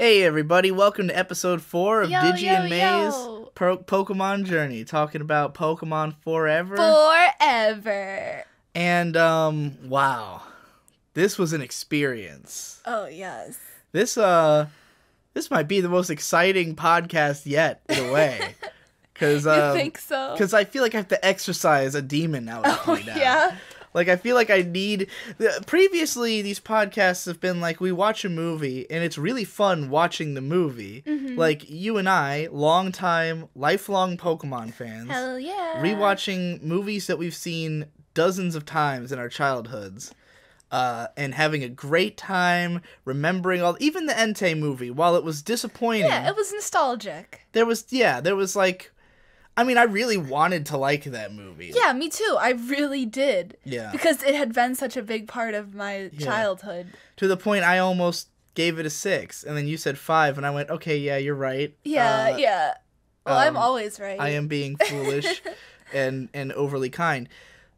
Hey everybody, welcome to episode 4 of Digi and May's yo. Pokemon Journey, talking about Pokemon forever. Forever. And, wow. This was an experience. Oh, yes. This might be the most exciting podcast yet, in a way. Cause, You think so? Because I feel like I have to exercise a demon out of me now. Yeah? Like, I feel like I need... Previously, these podcasts have been like, we watch a movie, and it's really fun watching the movie. Mm-hmm. Like, you and I, lifelong Pokemon fans. Hell yeah. Rewatching movies that we've seen dozens of times in our childhoods. And having a great time, remembering even the Entei movie, while it was disappointing... Yeah, it was nostalgic. There was like... I mean, I really wanted to like that movie. Yeah, me too. I really did. Yeah. Because it had been such a big part of my childhood. To the point I almost gave it a 6, and then you said 5, and I went, okay, yeah, you're right. Yeah. Well, I'm always right. I am being foolish and overly kind.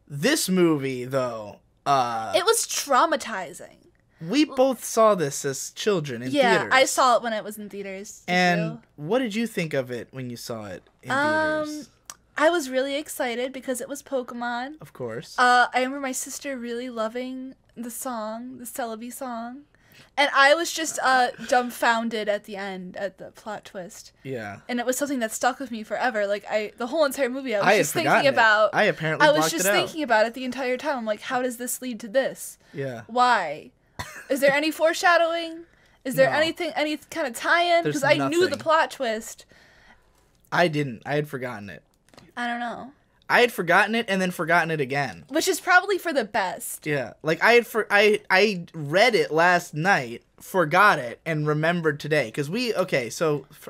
This movie, though... it was traumatizing. We both saw this as children in theaters. Yeah, I saw it when it was in theaters. And what did you think of it when you saw it in theaters? I was really excited because it was Pokemon. Of course. I remember my sister really loving the song, the Celebi song. And I was just dumbfounded at the end, at the plot twist. Yeah. And it was something that stuck with me forever. Like, the whole entire movie, I was had just thinking forgotten it. about... I apparently blocked it out. I was just thinking about it the entire time. I'm like, how does this lead to this? Yeah. Why? Is there any foreshadowing? Is there No. any kind of tie-in? Because I knew the nothing. plot twist. I didn't. I had forgotten it. I don't know. I had forgotten it and then forgotten it again. Which is probably for the best. Yeah. Like, I read it last night, forgot it, and remembered today. Because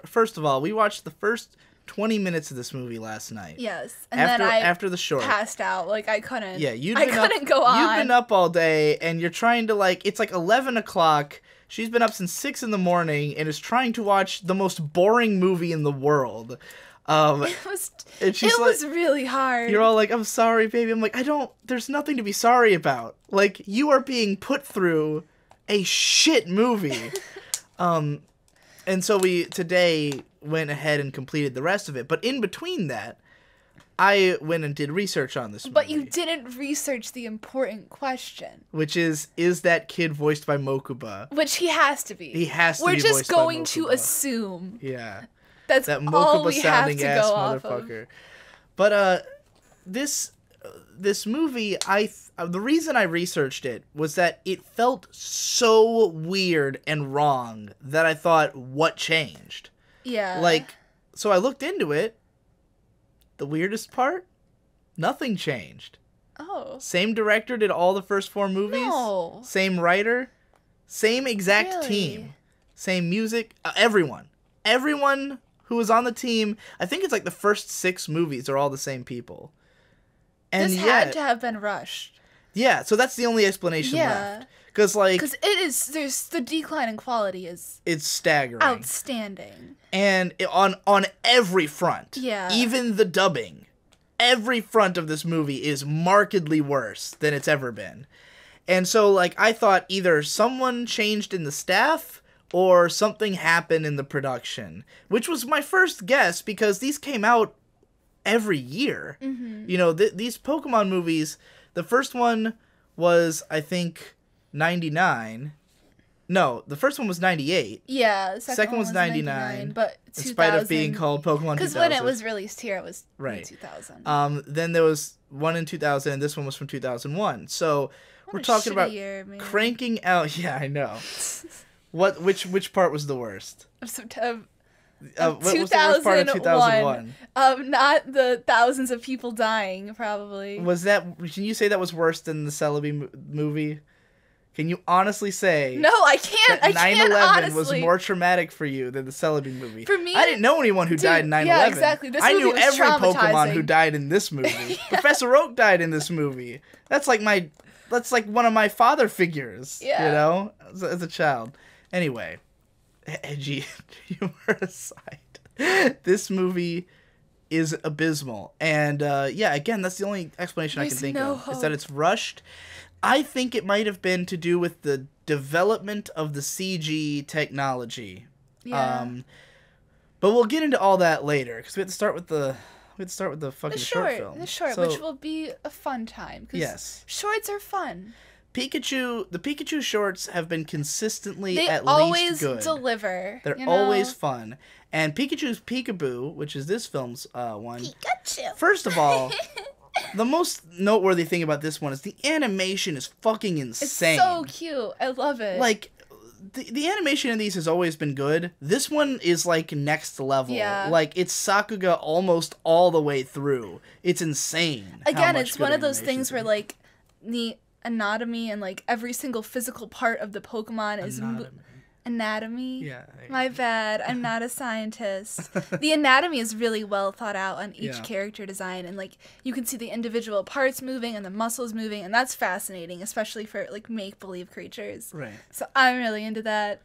first of all, we watched the first 20 minutes of this movie last night. Yes. And then I after the short. passed out. Like, I couldn't. Yeah, I couldn't go on. You've been up all day, and you're trying to, it's 11 o'clock. She's been up since 6 in the morning and is trying to watch the most boring movie in the world. It was really hard. You're all like, I'm sorry, baby. I'm like, there's nothing to be sorry about. Like, you are being put through a shit movie. And so we today went ahead and completed the rest of it. But in between that, I went and did research on this movie. But you didn't research the important question. Which is that kid voiced by Mokuba? Which he has to be. He has to be We're voiced just by going to Mokuba. assume. Yeah. That's that all we have to Mokuba-sounding ass go off motherfucker. of. But this movie, the reason I researched it was that it felt so weird and wrong that I thought, what changed? Yeah. So I looked into it. The weirdest part? Nothing changed. Oh. Same director did all the first 4 movies. No. Same writer. Same exact Really? team. Same music. Everyone who was on the team, I think it's the first 6 movies are all the same people. And this had to have been rushed. Yeah, so that's the only explanation left. Because the decline in quality is... It's staggering. Outstanding. And on every front. Yeah. Even the dubbing. Every front of this movie is markedly worse than it's ever been. And so, I thought either someone changed in the staff... or something happened in the production, which was my first guess because these came out every year. Mm-hmm. These Pokemon movies, the first one was, I think, 99. No, the first one was 98. Yeah, the second one was 99. But 2000. In spite of being called Pokemon 2000. Because when it was released here, it was in 2000. Then there was one in 2000, and this one was from 2001. So we're talking about cranking out... Yeah, I know. Which part was the worst? What was the worst part of 2001? Not the thousands of people dying, probably. Can you say that was worse than the Celebi movie? Can you honestly say... No, I can't. That 9/11 was honestly. more traumatic for you than the Celebi movie. For me... I didn't know anyone who died in 9/11. Yeah, exactly. This I movie knew was every Pokemon traumatizing. who died in this movie. Yeah. Professor Oak died in this movie. That's like one of my father figures, as a child. Anyway, edgy humor aside, this movie is abysmal. And, again, that's the only explanation I can think of, is that it's rushed. I think it might have been to do with the development of the CG technology Yeah. But we'll get into all that later because we have to start with the fucking short film. The short, So, which will be a fun time. 'Cause yes. shorts are fun. The Pikachu shorts have been consistently They at always least good. deliver. They're you know? always fun. And Pikachu's Peekaboo, which is this film's one. Pikachu. First of all, the most noteworthy thing about this one is the animation is fucking insane. It's so cute. I love it. Like, the animation in these has always been good. This one is, like, next level. Yeah. Like, it's Sakuga almost all the way through. It's insane. Again, it's one of those things where, like, the anatomy and, like, every single physical part of the Pokemon is... Anatomy? Yeah. My bad. I'm not a scientist. The anatomy is really well thought out on each character design, and like you can see the individual parts moving and the muscles moving, and that's fascinating, especially for like make-believe creatures. Right. So I'm really into that.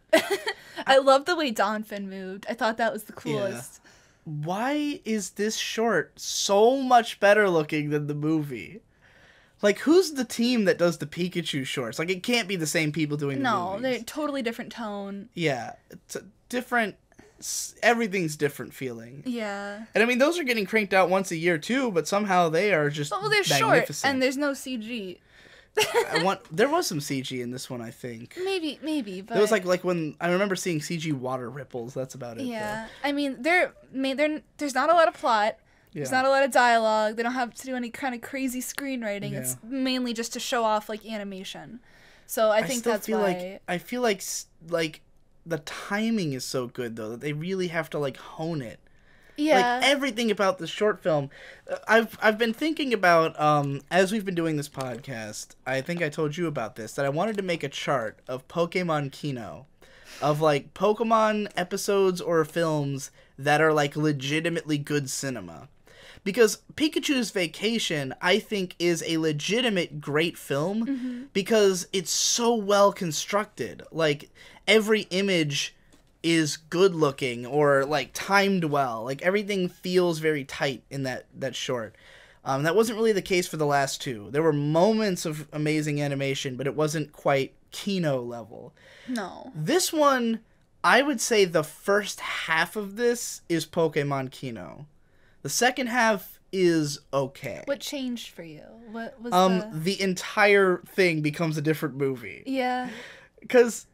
I love the way Donphin moved. I thought that was the coolest. Yeah. Why is this short so much better looking than the movie? Like, who's the team that does the Pikachu shorts? Like, it can't be the same people doing the movies. No, they're totally different tone. Yeah. It's a different... Everything's different feeling. Yeah. And, I mean, those are getting cranked out once a year, too, but somehow they are just well, they're magnificent. short, and there's no CG. There was some CG in this one, I think. Maybe, but... There was, like when... I remember seeing CG water ripples. That's about it, yeah. Though. I mean, there's not a lot of plot. There's not a lot of dialogue. They don't have to do any kind of crazy screenwriting. Yeah. It's mainly just to show off like animation. So I think that's why. I feel like the timing is so good though that they really have to like hone it. Yeah. Like everything about the short film. I've been thinking about as we've been doing this podcast. I think I told you about this that I wanted to make a chart of Pokemon Kino, of like Pokemon episodes or films that are like legitimately good cinema. Because Pikachu's Vacation, I think, is a legitimate great film because it's so well constructed. Like, every image is good looking or, like, timed well. Like, everything feels very tight in that short. That wasn't really the case for the last two. There were moments of amazing animation, but it wasn't quite Kino level. No. This one, I would say the first half of this is Pokemon Kino. The second half is okay. What changed for you? What was the entire thing becomes a different movie. Yeah. Because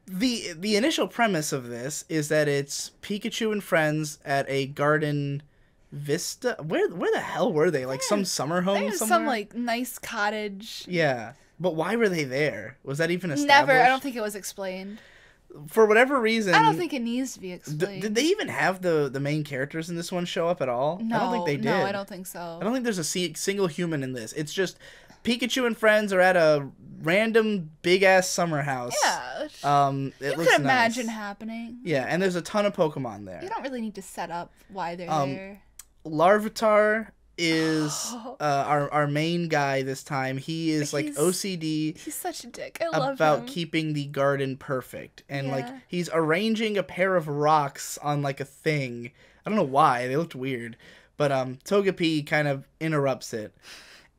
the initial premise of this is that it's Pikachu and friends at a garden vista. Where the hell were they? Like some summer home somewhere? Some like nice cottage. Yeah. But why were they there? Was that even established? Never. I don't think it was explained. For whatever reason... I don't think it needs to be explained. Did they even have the main characters in this one show up at all? No, I don't think they did. No, I don't think so. I don't think there's a single human in this. It's just Pikachu and friends are at a random big-ass summer house. Yeah. It you could imagine happening. Yeah, and there's a ton of Pokemon there. You don't really need to set up why they're there. Larvitar is our main guy this time. He is like OCD. He's such a dick. I love him. About keeping the garden perfect. And like he's arranging a pair of rocks on like a thing. I don't know why. They looked weird. But Togepi kind of interrupts it.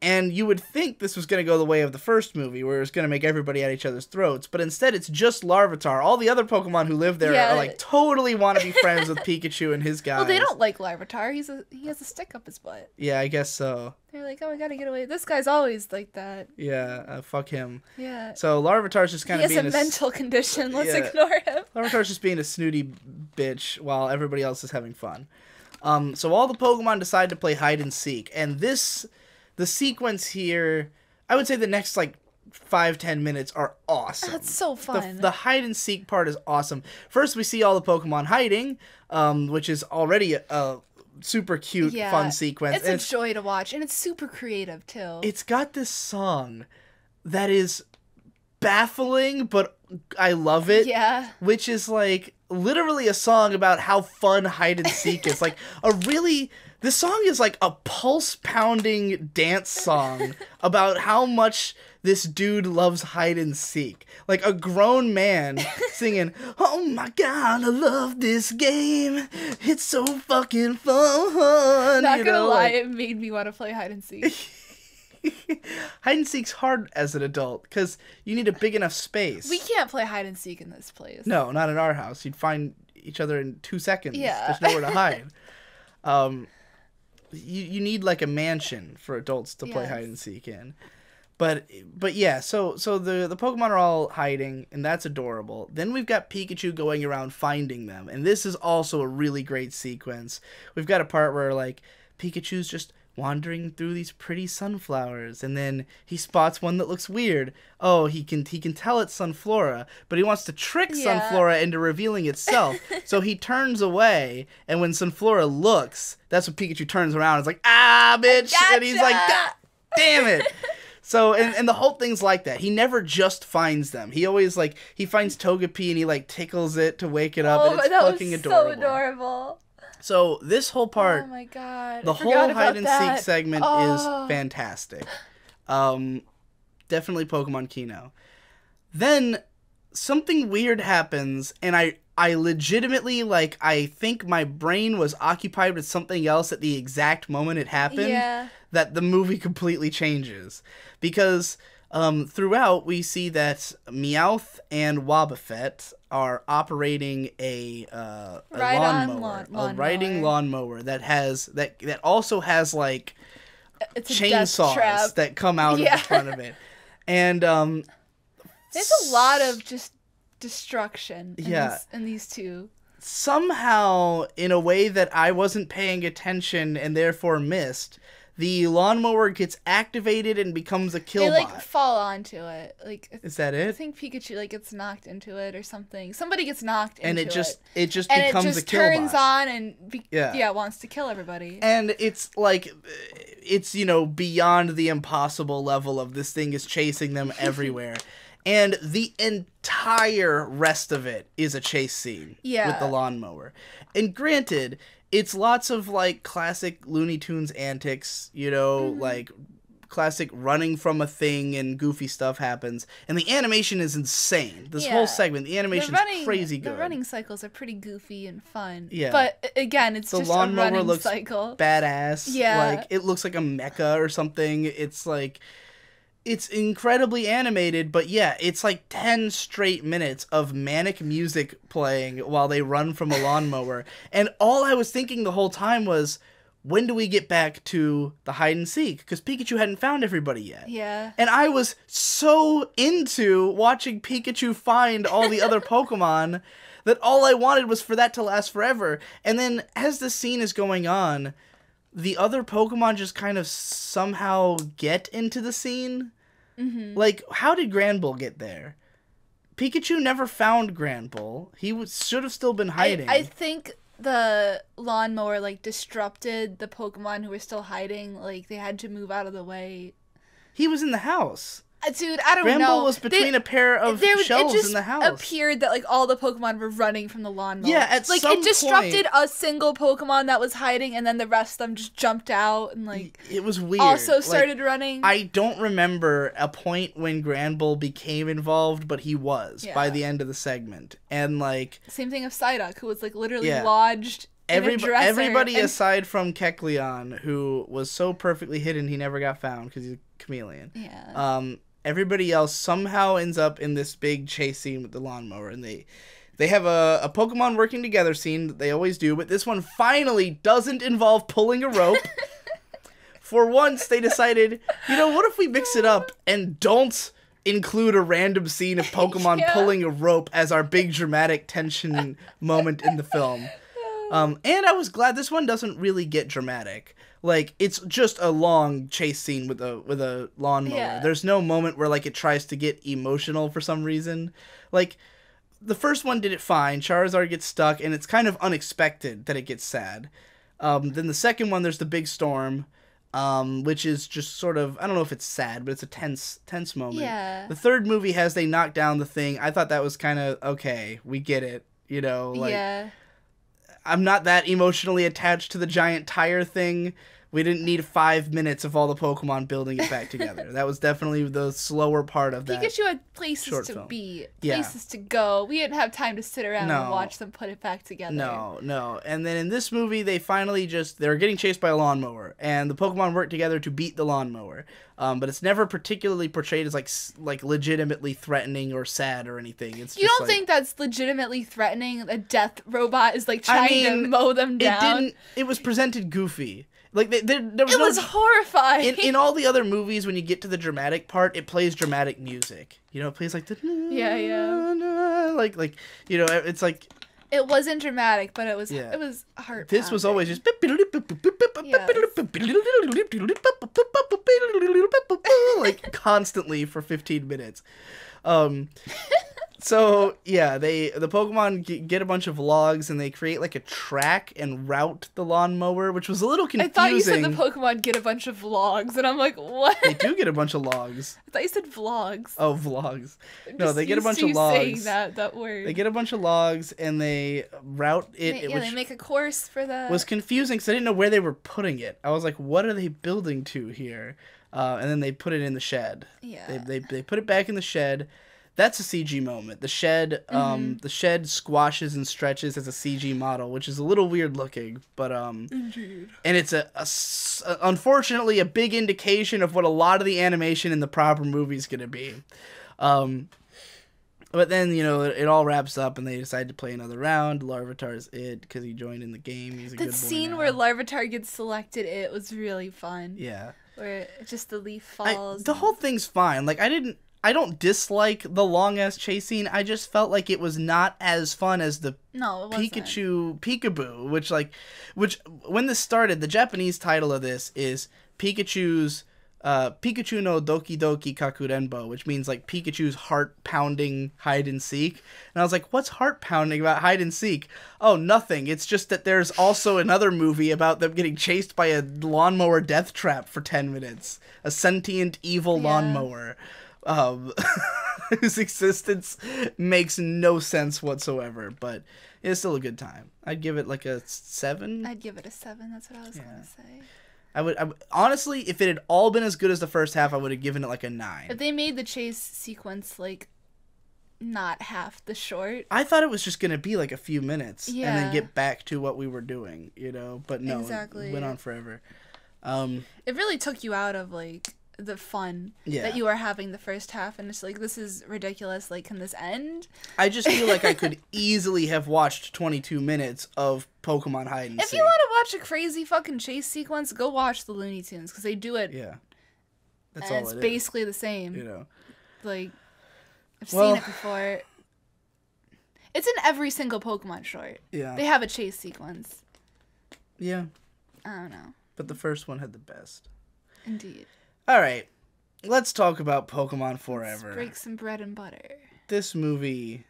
And you would think this was going to go the way of the first movie, where it was going to make everybody at each other's throats. But instead, it's just Larvitar. All the other Pokemon who live there are like totally want to be friends with Pikachu and his guys. Well, they don't like Larvitar. He has a stick up his butt. Yeah, I guess so. They're like, oh, we gotta get away. This guy's always like that. Yeah, fuck him. Yeah. So Larvitar's just kind of being a mental condition. Let's ignore him. Larvitar's just being a snooty bitch while everybody else is having fun. So all the Pokemon decide to play hide and seek, and the sequence here, I would say the next, like, 5-10 minutes are awesome. That's so fun. The hide and seek part is awesome. First, we see all the Pokemon hiding, which is already a super cute, fun sequence. It's a joy to watch, and it's super creative, too. It's got this song that is baffling, but I love it. Yeah. Which is, like, literally a song about how fun hide and seek is. Like, this song is like a pulse-pounding dance song about how much this dude loves hide and seek. Like a grown man singing, "Oh my god, I love this game. It's so fucking fun." Not gonna lie, it made me want to play hide and seek. Hide and seek's hard as an adult because you need a big enough space. We can't play hide and seek in this place. No, not in our house. each other in 2 seconds. Yeah. There's nowhere to hide. You need like a mansion for adults to play hide and seek in. But yeah, so the Pokemon are all hiding, and that's adorable. Then we've got Pikachu going around finding them, and this is also a really great sequence. We've got a part where like Pikachu's just wandering through these pretty sunflowers, and then he spots one that looks weird. Oh, he can tell it's Sunflora, but he wants to trick Sunflora into revealing itself. So he turns away, and when Sunflora looks, that's when Pikachu turns around and is like, ah, bitch! Gotcha! And he's like, God damn it! So, and the whole thing's like that. He never just finds them. He always, like, he finds Togepi and he, like, tickles it to wake it up, and it's fucking adorable. So adorable. So, this whole part, oh my God, the whole hide-and-seek segment is fantastic. Definitely Pokemon Kino. Then, something weird happens, and I legitimately, like, I think my brain was occupied with something else at the exact moment it happened. Yeah. That the movie completely changes. Because throughout, we see that Meowth and Wobbuffet are operating a riding lawnmower that also has, like, it's chainsaws that come out of the front of it. And there's a lot of just destruction in these two. Somehow, in a way that I wasn't paying attention and therefore missed, the lawnmower gets activated and becomes a killbot. They, like, fall onto it. Like, is that it? I think Pikachu, like, gets knocked into it or something. Somebody gets knocked into it. And it just becomes a killbot. Turns on and wants to kill everybody. And it's like, it's, you know, beyond the impossible level of this thing is chasing them everywhere. And the entire rest of it is a chase scene with the lawnmower. And granted, it's lots of, like, classic Looney Tunes antics, you know, like, classic running from a thing and goofy stuff happens. And the animation is insane. This whole segment, the animation is crazy good. The running cycles are pretty goofy and fun. Yeah. But, again, it's just a running cycle. Badass. Yeah. Like, it looks like a mecha or something. It's, like... It's incredibly animated, but yeah, it's like 10 straight minutes of manic music playing while they run from a lawnmower. And all I was thinking the whole time was, when do we get back to the hide and seek? Because Pikachu hadn't found everybody yet. Yeah. And I was so into watching Pikachu find all the other Pokemon that all I wanted was for that to last forever. And then as the scene is going on, the other Pokemon just kind of somehow get into the scene. Mm-hmm. Like, how did Granbull get there? Pikachu never found Granbull. He should have still been hiding. I think the lawnmower, like, disrupted the Pokemon who were still hiding. Like, they had to move out of the way. He was in the house. Dude, I don't know. Granbull was between a pair of shelves in the house. It just appeared that, like, all the Pokemon were running from the lawnmower. Yeah, at some point. Like, it disrupted a single Pokemon that was hiding, and then the rest of them just jumped out and, like... It was weird. Also started running. I don't remember a point when Granbull became involved, but he was by the end of the segment. And, like... Same thing with Psyduck, who was, like, literally lodged in a dresser. Everybody aside from Kecleon, who was so perfectly hidden he never got found because he's a chameleon. Yeah. Everybody else somehow ends up in this big chase scene with the lawnmower, and they have a Pokemon working together scene that they always do, but this one finally doesn't involve pulling a rope. For once, they decided, you know, what if we mix it up and don't include a random scene of Pokemon pulling a rope as our big dramatic tension moment in the film. And I was glad this one doesn't really get dramatic. Like, it's just a long chase scene with a lawnmower. Yeah. There's no moment where, like, it tries to get emotional for some reason. Like, the first one did it fine. Charizard gets stuck, and it's kind of unexpected that it gets sad. Then the second one, there's the big storm, which is just sort of, I don't know if it's sad, but it's a tense moment. Yeah. The third movie has they knock down the thing. I thought that was kind of, okay, we get it, you know? Like, yeah. I'm not that emotionally attached to the giant tire thing, We didn't need 5 minutes of all the Pokemon building it back together. That was definitely the slower part of that. Pikachu had places to film. be, places to go. We didn't have time to sit around and watch them put it back together. No. And then in this movie, they finally they're getting chased by a lawnmower, and the Pokemon work together to beat the lawnmower. But it's never particularly portrayed as like legitimately threatening or sad or anything. It's you don't think that's legitimately threatening? A death robot is like trying to mow them down. It was presented goofy. Like there was horrifying. In all the other movies, when you get to the dramatic part, it plays dramatic music. You know, it plays like the like you know, it's like it wasn't dramatic, but it was heart. This was always just like constantly for 15 minutes. So, yeah, the Pokemon get a bunch of logs, and they create, like, a track and route the lawnmower, which was a little confusing. I thought you said the Pokemon get a bunch of logs, and I'm like, what? They do get a bunch of logs. I thought you said vlogs. Oh, vlogs. No, they get a bunch of logs. Saying that word. They get a bunch of logs, and they route it. They make a course for that. Was confusing, because I didn't know where they were putting it. I was like, what are they building to here? And then they put it in the shed. Yeah. They put it back in the shed. That's a CG moment. The shed squashes and stretches as a CG model, which is a little weird looking, but Indeed. And it's unfortunately a big indication of what a lot of the animation in the proper movie is gonna be. But then, you know, it all wraps up, and they decide to play another round. Larvitar's it because he joined in the game. He's a good boy. The scene now. where Larvitar gets selected, it was really fun. Yeah. Where just the leaf falls. The whole thing's fine. Like I don't dislike the long-ass chase scene. I just felt like it was not as fun as the Pikachu Peekaboo, which when this started, the Japanese title of this is Pikachu's Pikachu no Doki Doki Kakurenbo, which means like Pikachu's heart-pounding hide and seek. And I was like, what's heart-pounding about hide and seek? Oh, nothing. It's just that there's also another movie about them getting chased by a lawnmower death trap for 10 minutes. A sentient evil lawnmower. Whose existence makes no sense whatsoever, but it's still a good time. I'd give it like a 7. I'd give it a 7. That's what I was gonna say. I would honestly, if it had all been as good as the first half, I would have given it like a 9. If they made the chase sequence like not half the short, I thought it was just gonna be like a few minutes and then Yeah. get back to what we were doing, you know. But no, Exactly. it went on forever. it really took you out of like the fun that you were having the first half, and it's like, this is ridiculous, like, can this end? I just feel like I could easily have watched 22 minutes of Pokemon hide and If seek. you want to watch a crazy fucking chase sequence, go watch the Looney Tunes, because they do it. Yeah, that's and all it's it is, basically the same. you know. Like, I've seen it before. It's in every single Pokemon short. Yeah. They have a chase sequence. Yeah, I don't know. but the first one had the best. Indeed. All right, let's talk about Pokemon Forever. Let's break some bread and butter. This movie.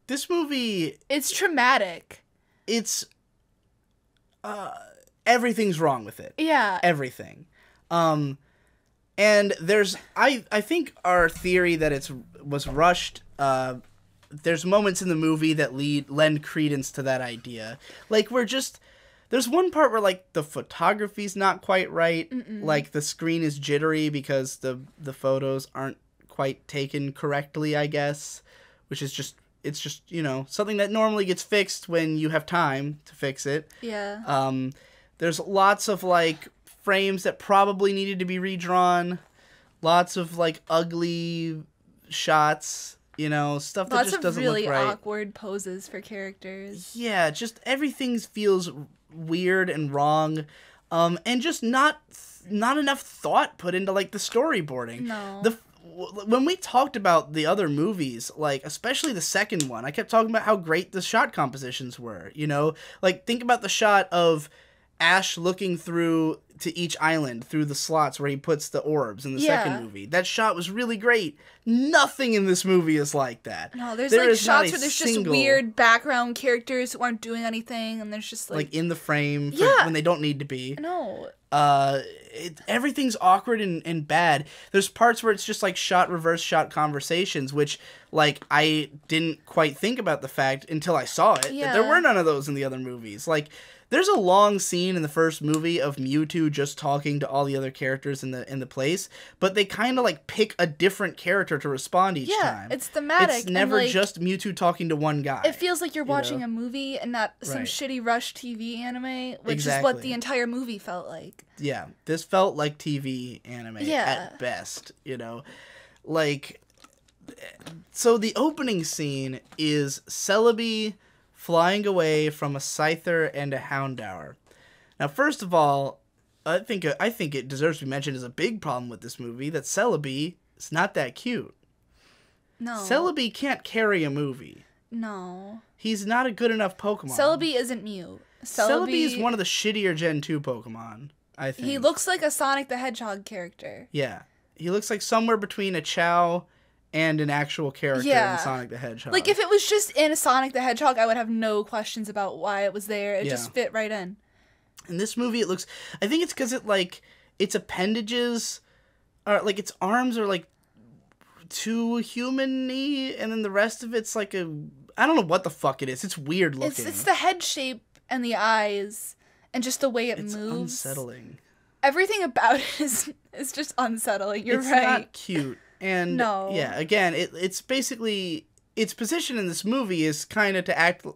It's traumatic. It's everything's wrong with it. Yeah. Everything. And there's I think our theory that it was rushed. There's moments in the movie that lend credence to that idea. Like there's one part where like the photography's not quite right. Like the screen is jittery because the photos aren't quite taken correctly, I guess, which is just you know, something that normally gets fixed when you have time to fix it. Yeah. There's lots of like frames that probably needed to be redrawn. Lots of like ugly shots, you know, stuff that just doesn't look right. Lots of really awkward poses for characters. Yeah, just everything feels weird and wrong, and just not enough thought put into like the storyboarding. No. When we talked about the other movies, like especially the second one, I kept talking about how great the shot compositions were. You know, like think about the shot of Ash looking through to each island through the slots where he puts the orbs in the second movie. That shot was really great. Nothing in this movie is like that. No, there's like shots where there's just weird background characters who aren't doing anything, and there's just like in the frame when they don't need to be. No. Everything's awkward and bad. There's parts where it's just like reverse shot conversations, which like, I didn't quite think about the fact until I saw it that there were none of those in the other movies. Like, there's a long scene in the first movie of Mewtwo just talking to all the other characters in the place, but they kind of like pick a different character to respond each time. Yeah, it's thematic. It's never and, like, just Mewtwo talking to one guy. It feels like you're watching a movie and not some shitty Rush TV anime, which is what the entire movie felt like. Yeah, this felt like TV anime at best, you know? Like, so the opening scene is Celebi flying away from a Scyther and a Houndour. Now, first of all, I think it deserves to be mentioned as a big problem with this movie that Celebi is not that cute. No. Celebi can't carry a movie. No. He's not a good enough Pokemon. Celebi isn't Mew. Celebi is one of the shittier Gen 2 Pokemon, I think. He looks like a Sonic the Hedgehog character. Yeah. He looks like somewhere between a Chow and an actual character in Sonic the Hedgehog. Like, if it was just in Sonic the Hedgehog, I would have no questions about why it was there. It just fit right in. In this movie, it looks... I think it's because it, like, its appendages are... Like, its arms are, like, too human-y, and then the rest of it's, like, a... I don't know what the fuck it is. It's weird looking. It's the head shape and the eyes and just the way it moves. It's unsettling. Everything about it is just unsettling. You're right. It's not cute. And yeah, again, it's basically its position in this movie is kind of to act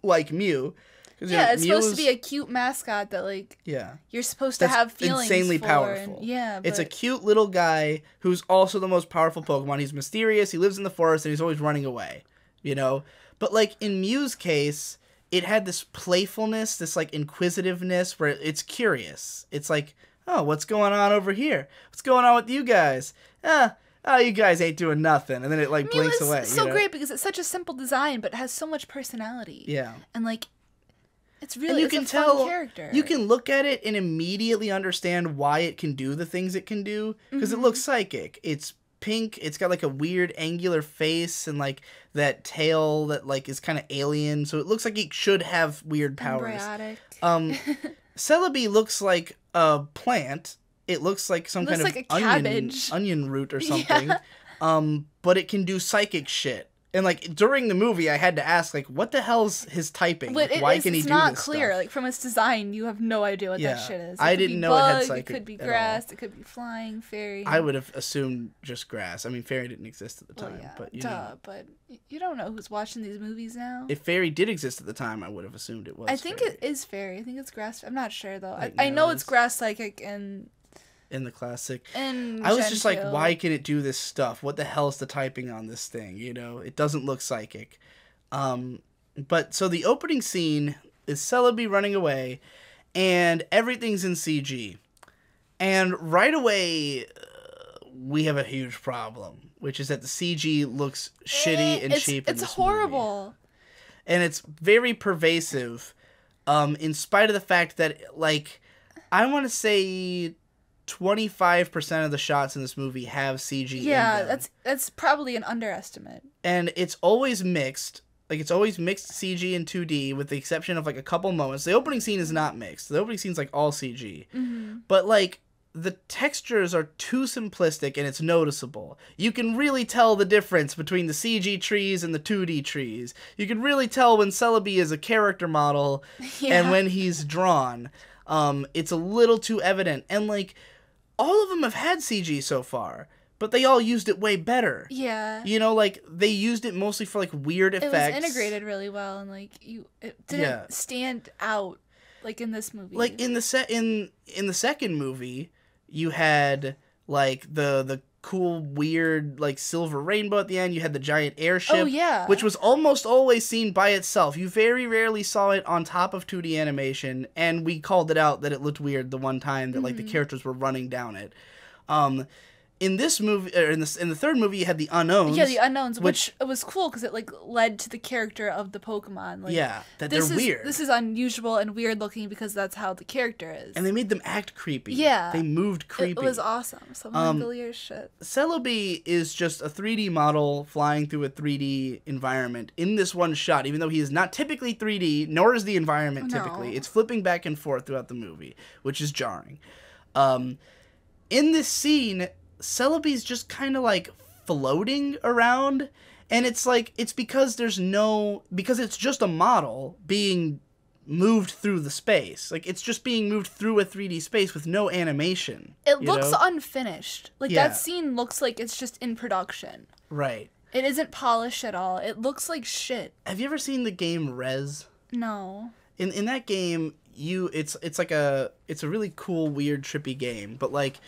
like Mew. Yeah, it's supposed to be a cute mascot that like you're supposed to have feelings insanely for. Powerful. But it's a cute little guy who's also the most powerful Pokemon. He's mysterious. He lives in the forest and he's always running away. You know, but like in Mew's case, it had this playfulness, this like inquisitiveness where it's curious. It's like, oh, what's going on over here? What's going on with you guys? Oh, you guys ain't doing nothing. And then it, like, blinks away. It's so great because it's such a simple design, but it has so much personality. Yeah. And, like, it's really a fun character. You can look at it and immediately understand why it can do the things it can do. Because it looks psychic. It's pink. It's got, like, a weird angular face and, like, that tail that, like, is kind of alien. So it looks like it should have weird powers. Embryonic. Celebi looks like a plant. It looks like some kind of onion root or something. But it can do psychic shit. And like during the movie, I had to ask, like, what the hell's his typing? But like, why can he do this? It's not clear. Like from its design, you have no idea what that shit is. I didn't know it had psychic. It could be grass. It could be flying fairy. I would have assumed just grass. I mean, fairy didn't exist at the time. But you know. But you don't know who's watching these movies now. If fairy did exist at the time, I would have assumed it was. I think it is fairy. I think it's grass. I'm not sure though. I know it's grass psychic and. In the classic. I was just like, why can it do this stuff? What the hell is the typing on this thing? You know, it doesn't look psychic. But so the opening scene is Celebi running away, and everything's in CG. And right away, we have a huge problem, which is that the CG looks shitty and cheap. It's horrible. Movie. And it's very pervasive, in spite of the fact that, like, I want to say 25% of the shots in this movie have CG in them. that's probably an underestimate. And it's always mixed. Like, it's always mixed CG and 2D, with the exception of, like, a couple moments. The opening scene is not mixed. The opening scene's, like, all CG. But, like, the textures are too simplistic, and it's noticeable. You can really tell the difference between the CG trees and the 2D trees. You can really tell when Celebi is a character model and when he's drawn. It's a little too evident. And, like, all of them have had CG so far, but they all used it way better. Yeah. You know, like, they used it mostly for, like, weird effects. It was integrated really well, and, like, it didn't stand out, like, in this movie. Like, in the second movie, you had, like, the cool, weird, like, silver rainbow at the end. You had the giant airship. Oh, yeah. Which was almost always seen by itself. You very rarely saw it on top of 2D animation, and we called it out that it looked weird the one time that, like, the characters were running down it. In this movie, or in the third movie, you had the unknowns. Yeah, the unknowns, which it was cool because it, like, led to the character of the Pokemon. Like, that they're weird. This is unusual and weird looking because that's how the character is. And they made them act creepy. Yeah. They moved creepy. It was awesome. Some familiar shit. Celebi is just a 3D model flying through a 3D environment in this one shot, even though he is not typically 3D, nor is the environment typically. It's flipping back and forth throughout the movie, which is jarring. In this scene, Celebi's just kind of, like, floating around, and it's like, it's because because it's just a model being moved through the space. Like, it's just being moved through a 3D space with no animation. It looks unfinished. Like, that scene looks like it's just in production. Right. It isn't polished at all. It looks like shit. Have you ever seen the game Rez? No. In that game, it's a really cool, weird, trippy game, but like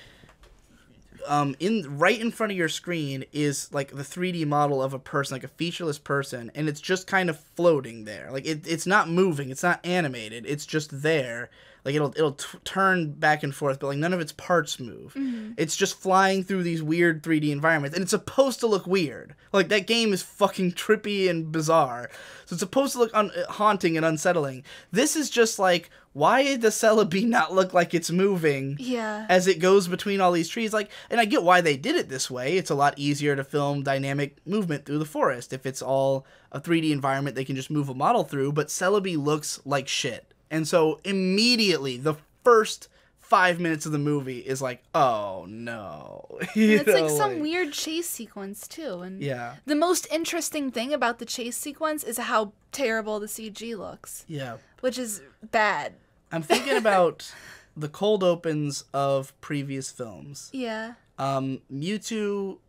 right in front of your screen is like the 3D model of a person, like a featureless person, and it's just kind of floating there. Like it's not moving, it's not animated, it's just there. Like it'll turn back and forth, but like none of its parts move. Mm-hmm. It's just flying through these weird 3D environments, and it's supposed to look weird. Like, that game is fucking trippy and bizarre, so it's supposed to look haunting and unsettling. This is just like, why does Celebi not look like it's moving? Yeah. As it goes between all these trees, like, and I get why they did it this way. It's a lot easier to film dynamic movement through the forest if it's all a 3D environment they can just move a model through. But Celebi looks like shit. And so immediately, the first 5 minutes of the movie is like, oh no. It's like some weird chase sequence too. And yeah. The most interesting thing about the chase sequence is how terrible the CG looks. Yeah. Which is bad. I'm thinking about the cold opens of previous films. Yeah. Mewtwo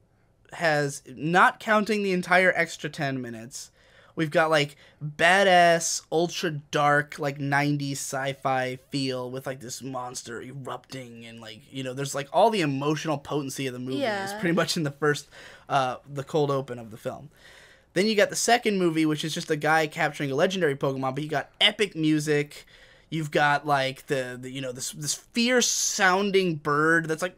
has, not counting the entire extra 10 minutes, we've got, like, badass, ultra-dark, like, 90s sci-fi feel with, like, this monster erupting and, like, you know, there's, like, all the emotional potency of the movie is pretty much in the first, the cold open of the film. Then you got the second movie, which is just a guy capturing a legendary Pokemon, but you got epic music. You've got, like, the you know, this fierce-sounding bird that's, like,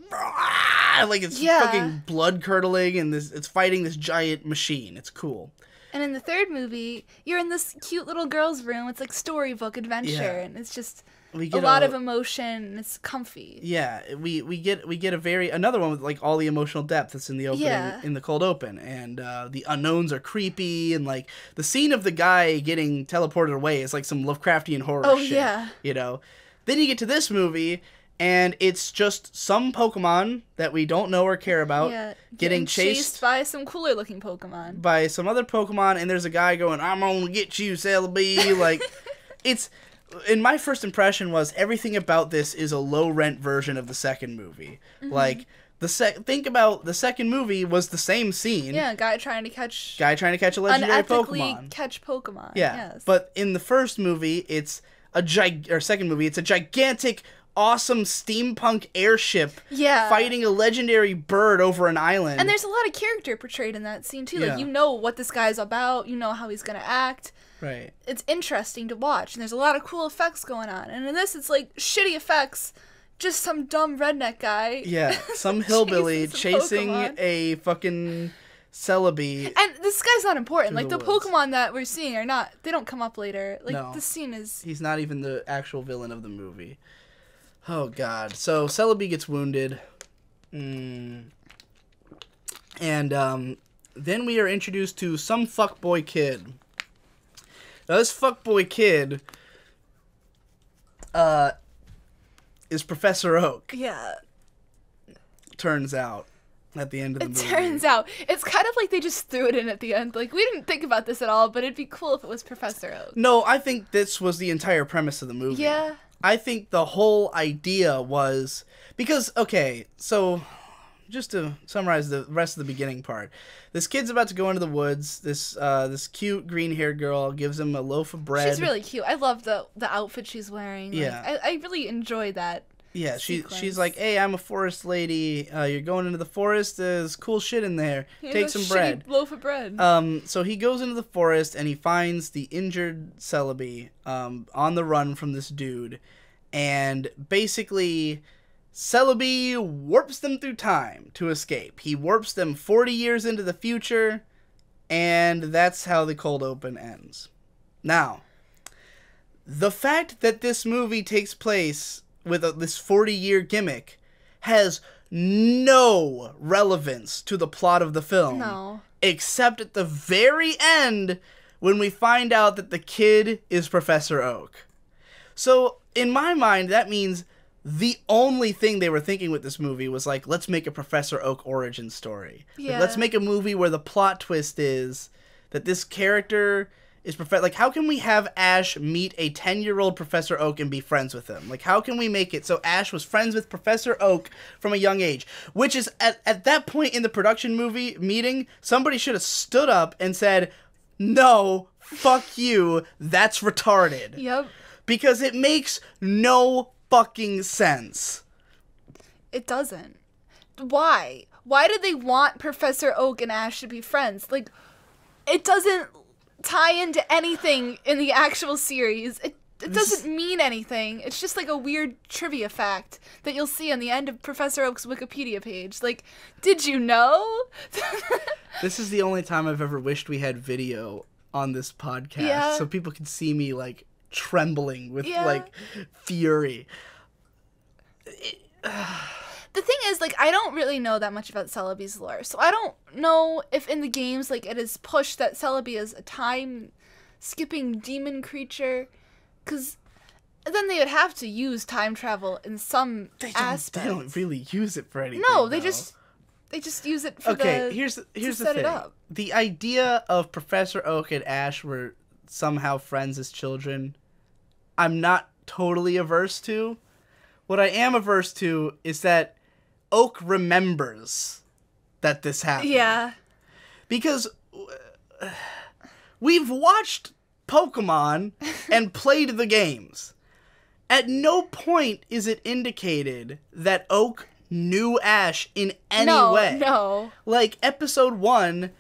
like, it's fucking blood-curdling, and it's fighting this giant machine. It's cool. And in the third movie, you're in this cute little girl's room. It's like storybook adventure, and it's just a lot of emotion. And it's comfy. Yeah, we get another one with like all the emotional depth that's in the opening, in the cold open, and the unknowns are creepy, and like the scene of the guy getting teleported away is like some Lovecraftian horror shit. Yeah, you know. Then you get to this movie, and it's just some Pokemon that we don't know or care about getting chased by some cooler looking Pokemon. By some other Pokemon, and there's a guy going, I'm gonna get you, Celebi. Like, it's... And my first impression was everything about this is a low-rent version of the second movie. Mm-hmm. Like, think about the second movie was the same scene. Yeah, guy trying to catch a legendary unethically Pokemon. Catch Pokemon. Yeah, yes. But in the first movie, it's second movie, it's a gigantic, awesome steampunk airship fighting a legendary bird over an island. And there's a lot of character portrayed in that scene, too. Like, you know what this guy's about, you know how he's gonna act. Right. It's interesting to watch, and there's a lot of cool effects going on. And in this, it's like shitty effects, just some dumb redneck guy. Yeah, some hillbilly chasing a fucking Celebi. And this guy's not important. Like, the Pokemon that we're seeing they don't come up later. Like, no, this scene is... He's not even the actual villain of the movie. Oh, God. So, Celebi gets wounded. And, then we are introduced to some fuckboy kid. Now, this fuckboy kid, is Professor Oak. Yeah. Turns out, at the end of the movie. It turns out. It's kind of like they just threw it in at the end. Like, we didn't think about this at all, but it'd be cool if it was Professor Oak. No, I think this was the entire premise of the movie. Yeah. I think the whole idea was... Because, okay, so... Just to summarize the rest of the beginning part, this kid's about to go into the woods. This cute green-haired girl gives him a loaf of bread. She's really cute. I love the outfit she's wearing. Yeah, like, I really enjoy that. Yeah, she's like, hey, I'm a forest lady. You're going into the forest. There's cool shit in there. Take some bread. Loaf of bread. So he goes into the forest and he finds the injured Celebi on the run from this dude, and basically Celebi warps them through time to escape. He warps them 40 years into the future, and that's how the cold open ends. Now, the fact that this movie takes place with this 40-year gimmick has no relevance to the plot of the film. No. Except at the very end when we find out that the kid is Professor Oak. So, in my mind, that means the only thing they were thinking with this movie was like, let's make a Professor Oak origin story. Yeah. Like, let's make a movie where the plot twist is that this character is like, how can we have Ash meet a 10-year-old Professor Oak and be friends with him? Like, how can we make it so Ash was friends with Professor Oak from a young age? Which is, at that point in the production movie meeting, somebody should have stood up and said, no, fuck you, that's retarded. Yep. Because it makes no fucking sense. It doesn't. Why? Why did they want Professor Oak and Ash to be friends? Like, it doesn't tie into anything in the actual series. It doesn't mean anything. It's just like a weird trivia fact that you'll see on the end of Professor Oak's Wikipedia page. Like, did you know? This is the only time I've ever wished we had video on this podcast so people could see me, like, trembling with, like, fury. The thing is, like, I don't really know that much about Celebi's lore, so I don't know if in the games, like, it is pushed that Celebi is a time-skipping demon creature, because then they would have to use time travel in some aspects. They don't really use it for anything. No, they just use it for here's the set thing. it up. The idea of Professor Oak and Ash were somehow friends as children, I'm not totally averse to. What I am averse to is that Oak remembers that this happened. Yeah. Because we've watched Pokemon and played the games. At no point is it indicated that Oak knew Ash in any way. No. Like, episode 1,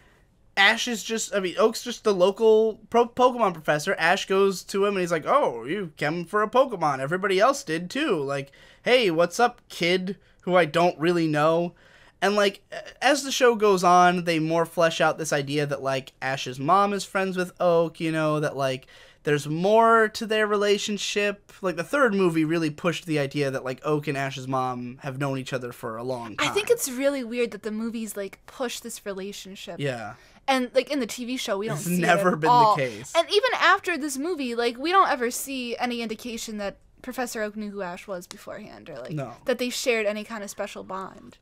Ash is just, Oak's just the local Pokemon professor. Ash goes to him and he's like, oh, you came for a Pokemon. Everybody else did too. Like, hey, what's up, kid, who I don't really know? And, like, as the show goes on, they more flesh out this idea that, like, Ash's mom is friends with Oak, you know, that, like, there's more to their relationship. Like, the third movie really pushed the idea that, like, Oak and Ash's mom have known each other for a long time. I think it's really weird that the movies, like, push this relationship. Yeah. And, like, in the TV show, we don't see it It's never been the case. And even after this movie, like, we don't ever see any indication that Professor Oak knew who Ash was beforehand, or, like, that they shared any kind of special bond.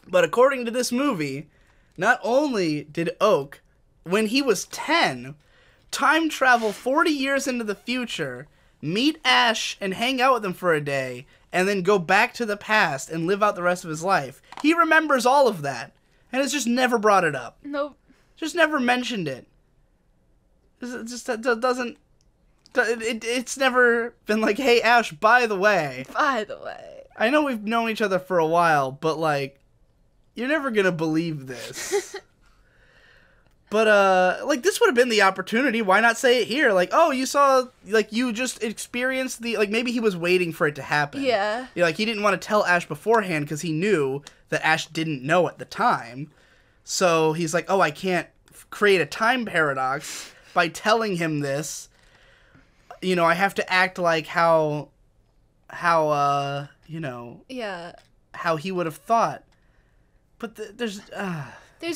But according to this movie, not only did Oak, when he was 10, time travel 40 years into the future, meet Ash and hang out with him for a day, and then go back to the past and live out the rest of his life. He remembers all of that, and has just never brought it up. Nope. Just never mentioned it. It just doesn't... It's never been like, hey, Ash, by the way... I know we've known each other for a while, but, like, you're never gonna believe this. But, like, this would have been the opportunity. Why not say it here? Like, oh, you saw, like, you just experienced the, like, maybe he was waiting for it to happen. Yeah. You know, like, he didn't want to tell Ash beforehand because he knew that Ash didn't know at the time. So he's like, oh, I can't create a time paradox by telling him this. You know, I have to act like how, you know. Yeah. How he would have thought. But there's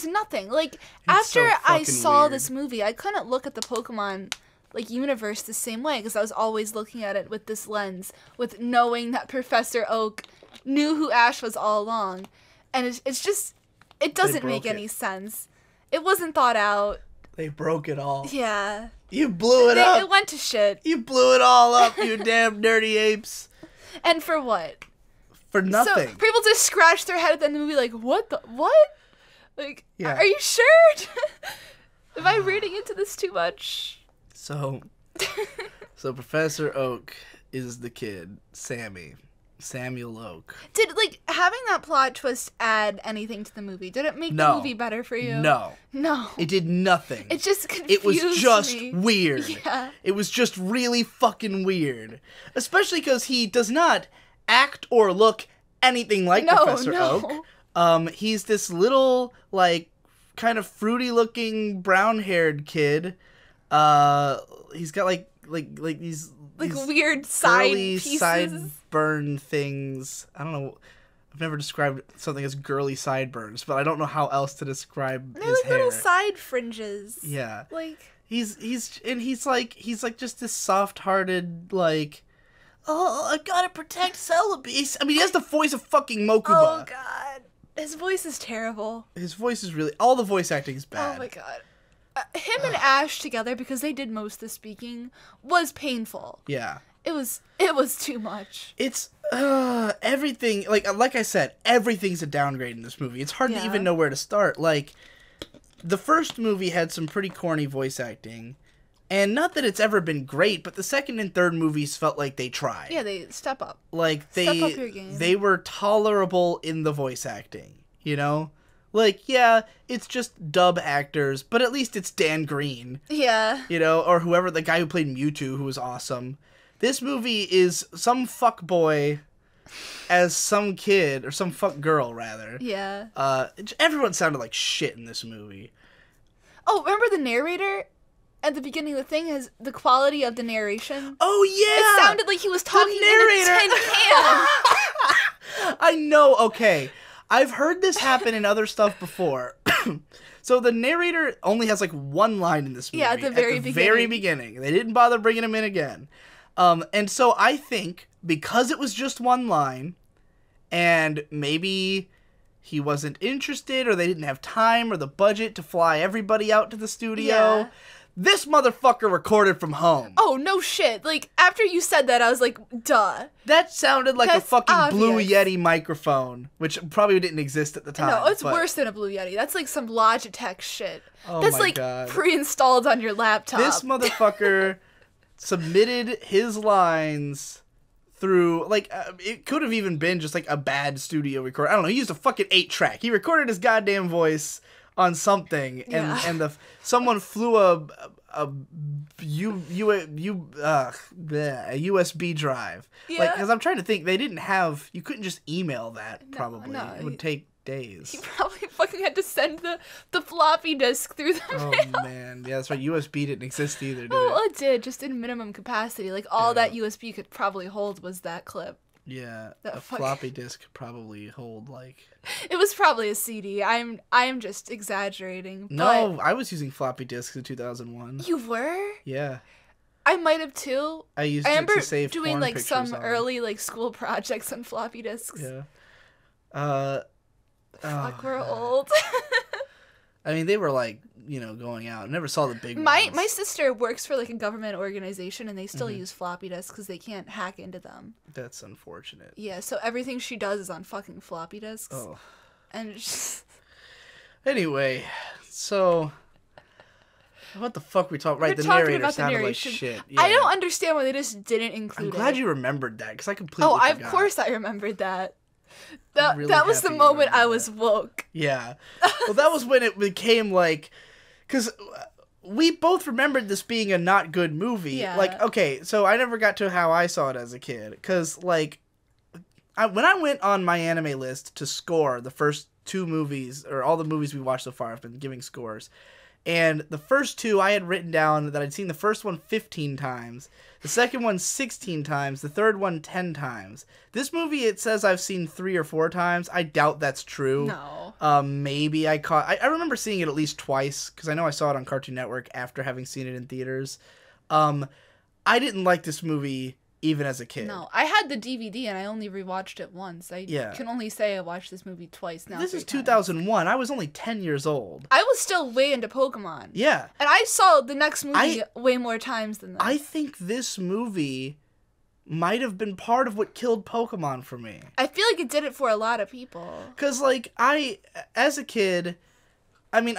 nothing. Like, after so I saw weird. this movie, I couldn't look at the Pokemon, like, universe the same way, because I was always looking at it with this lens, with knowing that Professor Oak knew who Ash was all along. And it's just, it doesn't make any sense. It wasn't thought out. They broke it all. Yeah. You blew it up. It went to shit. You blew it all up, you damn dirty apes. And for what? For nothing. So people just scratch their head at the end of the movie like, what? Like, yeah. Are you sure? Am I reading into this too much? So Professor Oak is the kid, Samuel Oak. Did, like, having that plot twist add anything to the movie? Did it make the movie better for you? No. It did nothing. It just confused It was just me. weird. Yeah. It was just really fucking weird. Especially because he does not act or look anything like Professor Oak. He's this little, like, kind of fruity-looking, brown-haired kid. He's got, like these... Like, weird side pieces. Sideburn things. I don't know. I've never described something as girly sideburns, but I don't know how else to describe They're his like hair. little side fringes. Yeah. Like... He's like just this soft-hearted, like oh, I gotta protect Celebi. I mean, he has the voice of fucking Mokuba. Oh, God. His voice is terrible. His voice is really... All the voice acting is bad. Oh, my God. Him and Ash together, because they did most of the speaking, was painful. Yeah. It was too much. It's everything, like I said, everything's a downgrade in this movie. It's hard to even know where to start. Like, the first movie had some pretty corny voice acting, and not that it's ever been great, but the second and third movies felt like they tried. Yeah, they step up. Like, Step up your game. they were tolerable in the voice acting, you know? Like, yeah, it's just dub actors, but at least it's Dan Green. Yeah. You know, or whoever, the guy who played Mewtwo, who was awesome. This movie is some fuckboy as some kid, or some fuck girl, rather. Yeah. Everyone sounded like shit in this movie. Oh, remember the narrator? At the beginning of the thing, has the quality of the narration. Oh, yeah! It sounded like he was talking in a tin can. I know, okay. I've heard this happen in other stuff before. So the narrator only has like one line in this movie. Yeah, at the very beginning. They didn't bother bringing him in again. And so I think because it was just one line, and maybe he wasn't interested, or they didn't have time or the budget to fly everybody out to the studio, this motherfucker recorded from home. Oh, no shit. Like, after you said that, I was like, duh. That sounded like a fucking obvious. Blue Yeti microphone, which probably didn't exist at the time. No, it's worse than a Blue Yeti. That's like some Logitech shit. Oh That's my like God. pre-installed on your laptop. This motherfucker submitted his lines through, like, it could have even been just like a bad studio record. I don't know. He used a fucking 8-track. He recorded his goddamn voice on something, and someone flew a USB drive. Yeah. Like, because I'm trying to think, they didn't have, you couldn't just email that, probably. No, it would take days. He probably fucking had to send the floppy disk through the Oh, mail. man. Yeah, that's right. USB didn't exist either, did Well, it? it did, just in minimum capacity. Like, all that USB could probably hold was that clip. Yeah, That a floppy disk could probably hold, like... It was probably a CD. I'm just exaggerating. No, I was using floppy disks in 2001. You were? Yeah. I might have too. I used it remember to save doing porn like pictures some on. early like school projects on floppy disks. Yeah. Fuck, we're old. I mean, they were like, going out. I never saw the big ones. My sister works for like a government organization, and they still use floppy disks because they can't hack into them. That's unfortunate. Yeah, so everything she does is on fucking floppy disks. Oh. And it's just... Anyway, so what the fuck we talking? Right, We're the talking narrator about the sounded narration. like shit. I Yeah. don't understand why they just didn't include it. I'm glad you remembered that because I completely. Of forgot. course I remembered that. I'm really That was the happy you moment I remembered was that. woke. Yeah. Well, that was when it became like, because we both remembered this being a not good movie. Yeah. Like, okay, so I never got to how I saw it as a kid. Because, like, when I went on my anime list to score the first 2 movies, or all the movies we watched so far, I've been giving scores. And the first 2, I had written down that I'd seen the first one 15 times, the second one 16 times, the third one 10 times. This movie, it says I've seen 3 or 4 times. I doubt that's true. No. Maybe I I remember seeing it at least twice, because I know I saw it on Cartoon Network after having seen it in theaters. I didn't like this movie even as a kid. No, I had the DVD and I only rewatched it once. I can only say I watched this movie twice now. This is 2001. I was only 10 years old. I was still way into Pokemon. Yeah. And I saw the next movie way more times than that. I think this movie might have been part of what killed Pokemon for me. I feel like it did it for a lot of people. Because, like, as a kid, I mean,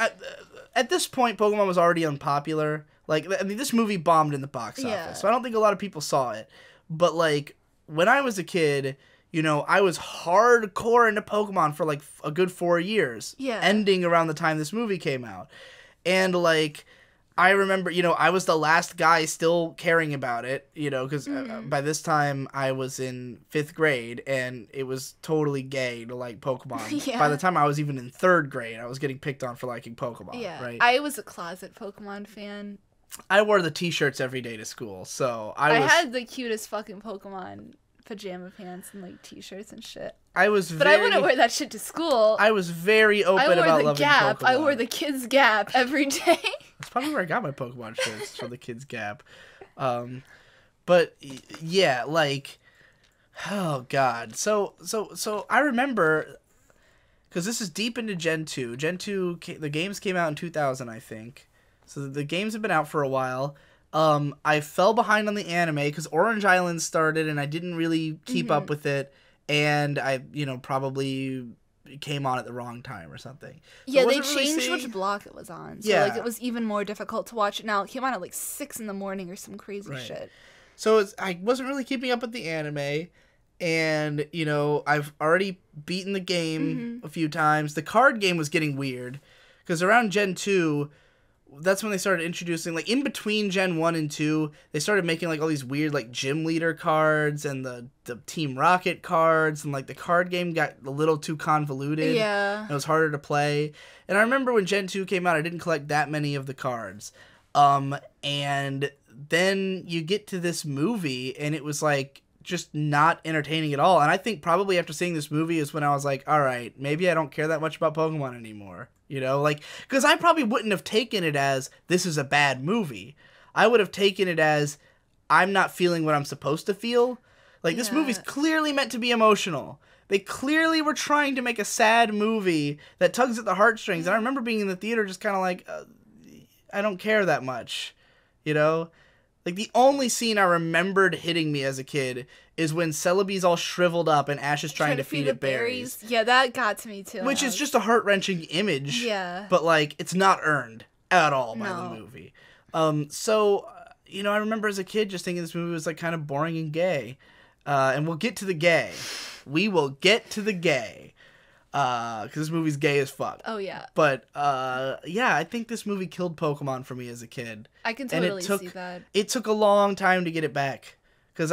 at this point, Pokemon was already unpopular. Like, I mean, this movie bombed in the box office, so I don't think a lot of people saw it. But, like, when I was a kid, I was hardcore into Pokemon for, like, a good 4 years. Yeah. Ending around the time this movie came out. And, like, I remember, I was the last guy still caring about it, because by this time I was in 5th grade, and it was totally gay to like Pokemon. Yeah. By the time I was even in 3rd grade, I was getting picked on for liking Pokemon, right? I was a closet Pokemon fan. I wore the t-shirts every day to school, so I had the cutest fucking Pokemon pajama pants and like t-shirts and shit. But I wouldn't wear that shit to school. I was very open about loving Gap. Pokemon. I wore the Kids Gap every day. That's probably where I got my Pokemon shirts, from the Kids Gap. But yeah, like, oh god. So I remember, because this is deep into Gen 2. Gen 2, the games came out in 2000, I think. So the games have been out for a while. I fell behind on the anime because Orange Island started and I didn't really keep up with it. And I, probably came on at the wrong time or something. So yeah, they changed which block it was on. So, yeah. like, it was even more difficult to watch it now. It came on at, like, 6 in the morning or some crazy shit. So I wasn't really keeping up with the anime. And, I've already beaten the game a few times. The card game was getting weird. Because around Gen 2, that's when they started introducing, like, in between Gen 1 and 2, they started making, like, all these weird, like, gym leader cards and the Team Rocket cards, and, like, the card game got a little too convoluted. Yeah. It was harder to play. And I remember when Gen 2 came out, I didn't collect that many of the cards. And then you get to this movie, and it was, like, just not entertaining at all. And I think probably after seeing this movie is when I was like, all right, maybe I don't care that much about Pokemon anymore. Because I probably wouldn't have taken it as, this is a bad movie. I would have taken it as, I'm not feeling what I'm supposed to feel. Like, this movie's clearly meant to be emotional. They clearly were trying to make a sad movie that tugs at the heartstrings. And I remember being in the theater just kind of like, I don't care that much. Like, the only scene I remembered hitting me as a kid is when Celebi's all shriveled up and Ash is trying to feed it berries. Yeah, that got to me too. Which is just a heart-wrenching image. Yeah. But, like, it's not earned at all by the movie. I remember as a kid just thinking this movie was, like, kind of boring and gay. And we'll get to the gay. We will get to the gay. Because this movie's gay as fuck. Oh, yeah. But, I think this movie killed Pokemon for me as a kid. I can totally see that. It took a long time to get it back. Because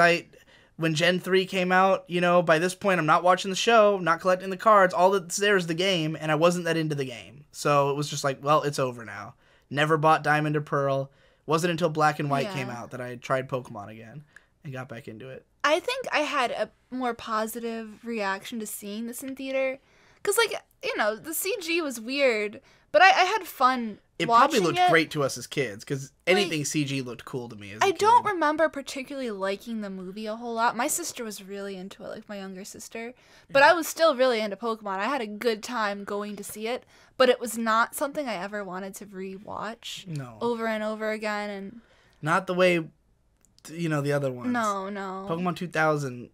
when Gen 3 came out, by this point I'm not watching the show, not collecting the cards, all that's there is the game, and I wasn't that into the game. So it was just like, well, it's over now. Never bought Diamond or Pearl. Wasn't until Black and White came out that I tried Pokemon again and got back into it. I think I had a more positive reaction to seeing this in theater. Because, like, the CG was weird, but I had fun It watching probably looked great to us as kids, because anything CG looked cool to me as a kid. I don't remember particularly liking the movie a whole lot. My sister was really into it, like my younger sister. But I was still really into Pokemon. I had a good time going to see it, but it was not something I ever wanted to rewatch over and over again. And not the way, the other ones. No. Pokemon 2000,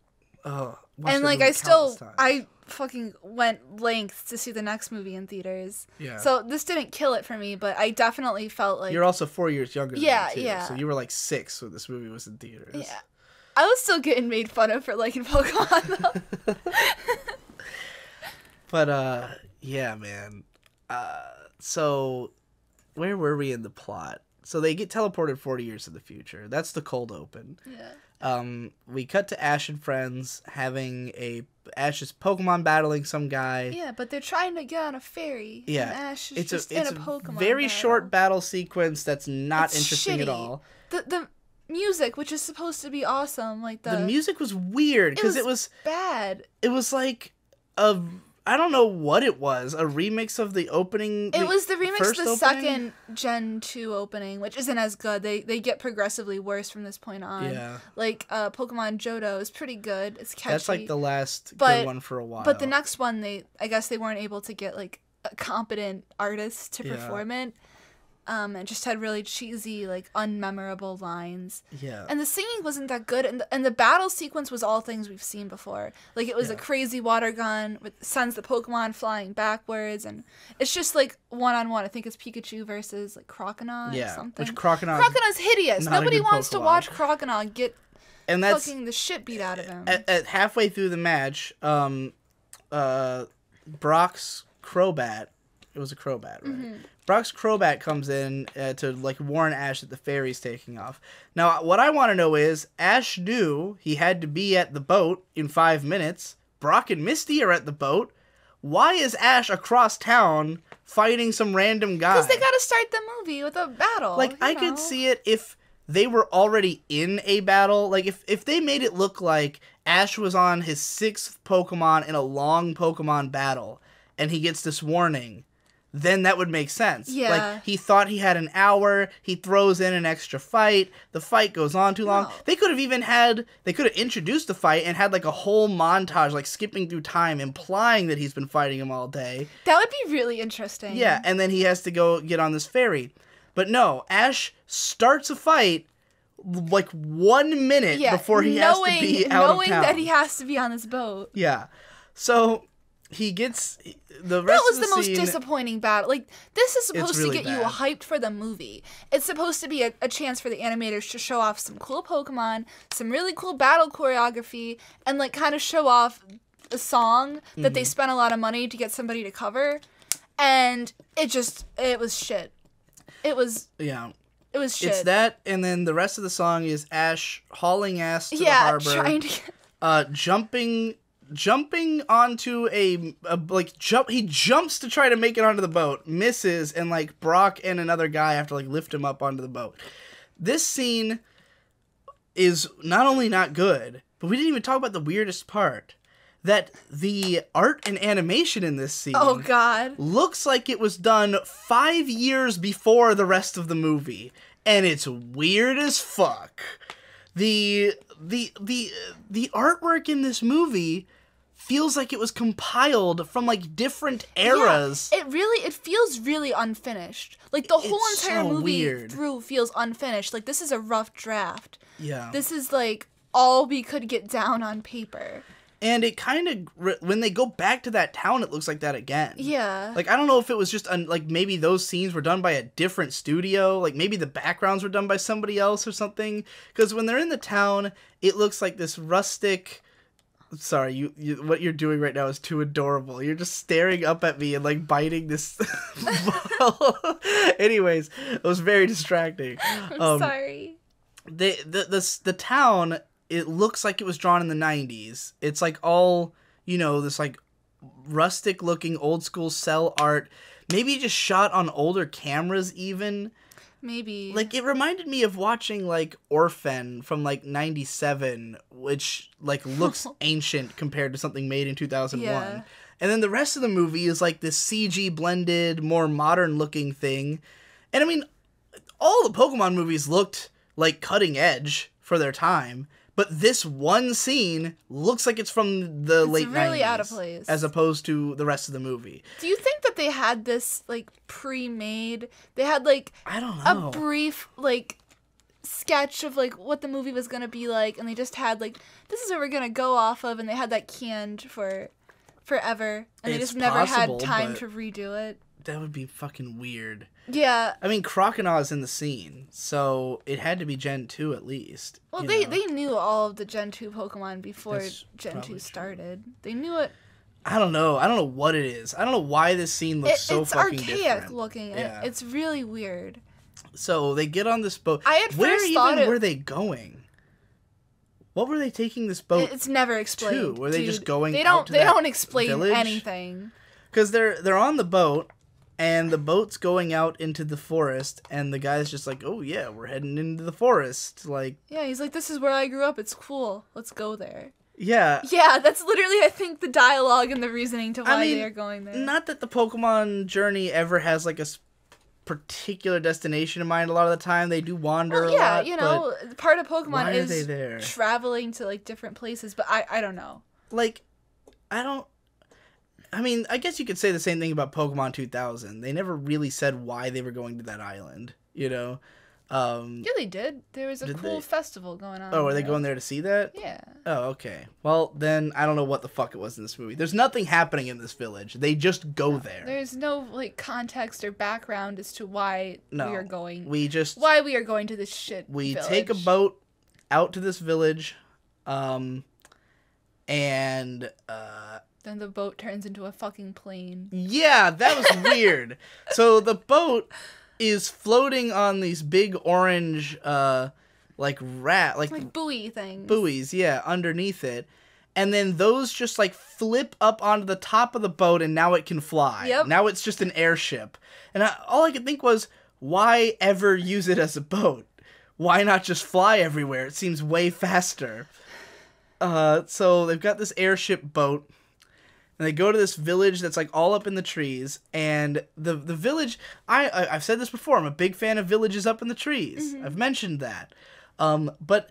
and, like, I fucking went lengths to see the next movie in theaters. Yeah. So this didn't kill it for me, but I definitely felt like... You're also 4 years younger than me, too. Yeah. So you were, like, 6 when this movie was in theaters. Yeah. I was still getting made fun of for liking Pokemon, though. But, yeah, man. So, where were we in the plot? So they get teleported 40 years to the future. That's the cold open. Yeah. We cut to Ash and friends having Ash is Pokemon battling some guy. Yeah, but they're trying to get on a ferry. Yeah. And Ash is just in a Pokemon very battle. Short battle sequence that's not interesting shitty. At all. The music, which is supposed to be awesome, like the music was weird because it was bad. It was like I don't know what it was. A remix of the opening. It was the remix of the opening? second Gen 2 opening, which isn't as good. They get progressively worse from this point on. Yeah. Like, Pokemon Johto is pretty good. It's catchy. That's like the last good one for a while. But the next one, I guess they weren't able to get, like, a competent artist to perform it. It just had really cheesy, like, unmemorable lines. Yeah. And the singing wasn't that good. And the battle sequence was all things we've seen before. Like, it was a crazy water gun with sends the Pokemon flying backwards. And it's just, like, one-on-one. I think it's Pikachu versus, like, Croconaw or something. Which Croconaw's hideous. Nobody wants to watch Croconaw get fucking the shit beat out of him. At halfway through the match, Brock's Crobat, it was a Crobat, right? Mm-hmm. Brock's Crobat comes in to, like, warn Ash that the ferry's taking off. Now, what I want to know is, Ash knew he had to be at the boat in 5 minutes. Brock and Misty are at the boat. Why is Ash across town fighting some random guy? Because they gotta start the movie with a battle. Like, I could see it if they were already in a battle. Like, if they made it look like Ash was on his 6th Pokemon in a long Pokemon battle, and he gets this warning then that would make sense. Yeah. Like, he thought he had an hour, he throws in an extra fight, the fight goes on too long. No. They could have introduced the fight and had, like, a whole montage, like, skipping through time, implying that he's been fighting him all day. That would be really interesting. Yeah, and then he has to go get on this ferry. But no, Ash starts a fight, like, 1 minute before he has to be out of town. Knowing that he has to be on this boat. Yeah. So he gets the rest. That was of the most scene, disappointing battle. Like, this is supposed really to get you bad. hyped for the movie. It's supposed to be a chance for the animators to show off some cool Pokemon, some really cool battle choreography, and like kind of show off a song that they spent a lot of money to get somebody to cover. And it was shit. It was shit. It's that, and then the rest of the song is Ash hauling ass to the harbor, trying to jumping onto he jumps to try to make it onto the boat, misses, and like Brock and another guy have to like lift him up onto the boat. This scene is not only not good, but we didn't even talk about the weirdest part. That the art and animation in this scene Oh god. looks like it was done 5 years before the rest of the movie. And it's weird as fuck. The artwork in this movie feels like it was compiled from like different eras. Yeah, it feels really unfinished. Like the whole entire so movie weird. through feels unfinished. Like this is a rough draft. Yeah. This is like all we could get down on paper. And it kind of, when they go back to that town, it looks like that again. Yeah. Like, I don't know if it was just, like, maybe those scenes were done by a different studio. Like, maybe the backgrounds were done by somebody else or something. Because when they're in the town, it looks like this rustic... Sorry, you what you're doing right now is too adorable. You're just staring up at me and, like, biting this ball. Anyways, it was very distracting. I'm sorry. The town... It looks like it was drawn in the 90s. It's like all, this like rustic looking old school cell art. Maybe just shot on older cameras even. Maybe. Like it reminded me of watching like Orphan from like 97, which like looks ancient compared to something made in 2001. Yeah. And then the rest of the movie is like this CG blended, more modern looking thing. And I mean, all the Pokemon movies looked like cutting edge for their time. But this one scene looks like it's from the late 90s. It's really out of place. As opposed to the rest of the movie. Do you think that they had this, like, pre-made? They had, like, I don't know. A brief, like, sketch of, like, what the movie was going to be like, and they just had, like, this is what we're going to go off of, and they had that canned for forever, and they just never had time to redo it. That would be fucking weird. Yeah. I mean, Croconaw is in the scene, so it had to be Gen 2 at least. Well, they knew all of the Gen 2 Pokemon before Gen 2 started. They knew it. I don't know. I don't know what it is. I don't know why this scene looks so fucking different. It's archaic looking. Yeah. It's really weird. So they get on this boat. I at first thought were they going? What were they taking this boat? It's never explained. Were they just going? They out to They that don't explain village? anything. Because they're on the boat. And the boat's going out into the forest, and the guy's just like, oh, yeah, we're heading into the forest. Like, yeah, he's like, this is where I grew up. It's cool. Let's go there. Yeah. Yeah, that's literally, I think, the dialogue and the reasoning to why they are going there. Not that the Pokemon journey ever has, like, a particular destination in mind a lot of the time. They do wander a lot. Yeah, part of Pokemon why is are they there? Traveling to, like, different places, but I don't know. Like, I mean, I guess you could say the same thing about Pokemon 2000. They never really said why they were going to that island, Yeah, they did. There was a cool festival going on. Oh, were they going there to see that? Yeah. Oh, okay. Well, then I don't know what the fuck it was in this movie. There's nothing happening in this village. They just go there. There's no, like, context or background as to why we are going. Why we are going to this shit We village. take a boat out to this village, then the boat turns into a fucking plane. Yeah, that was weird. So the boat is floating on these big orange, like buoy things. Buoys, yeah, underneath it. And then those just like flip up onto the top of the boat, and now it can fly. Yep. Now it's just an airship. And all I could think was, why ever use it as a boat? Why not just fly everywhere? It seems way faster. So they've got this airship boat. And they go to this village that's like all up in the trees, and the village. I've said this before. I'm a big fan of villages up in the trees. I've mentioned that, but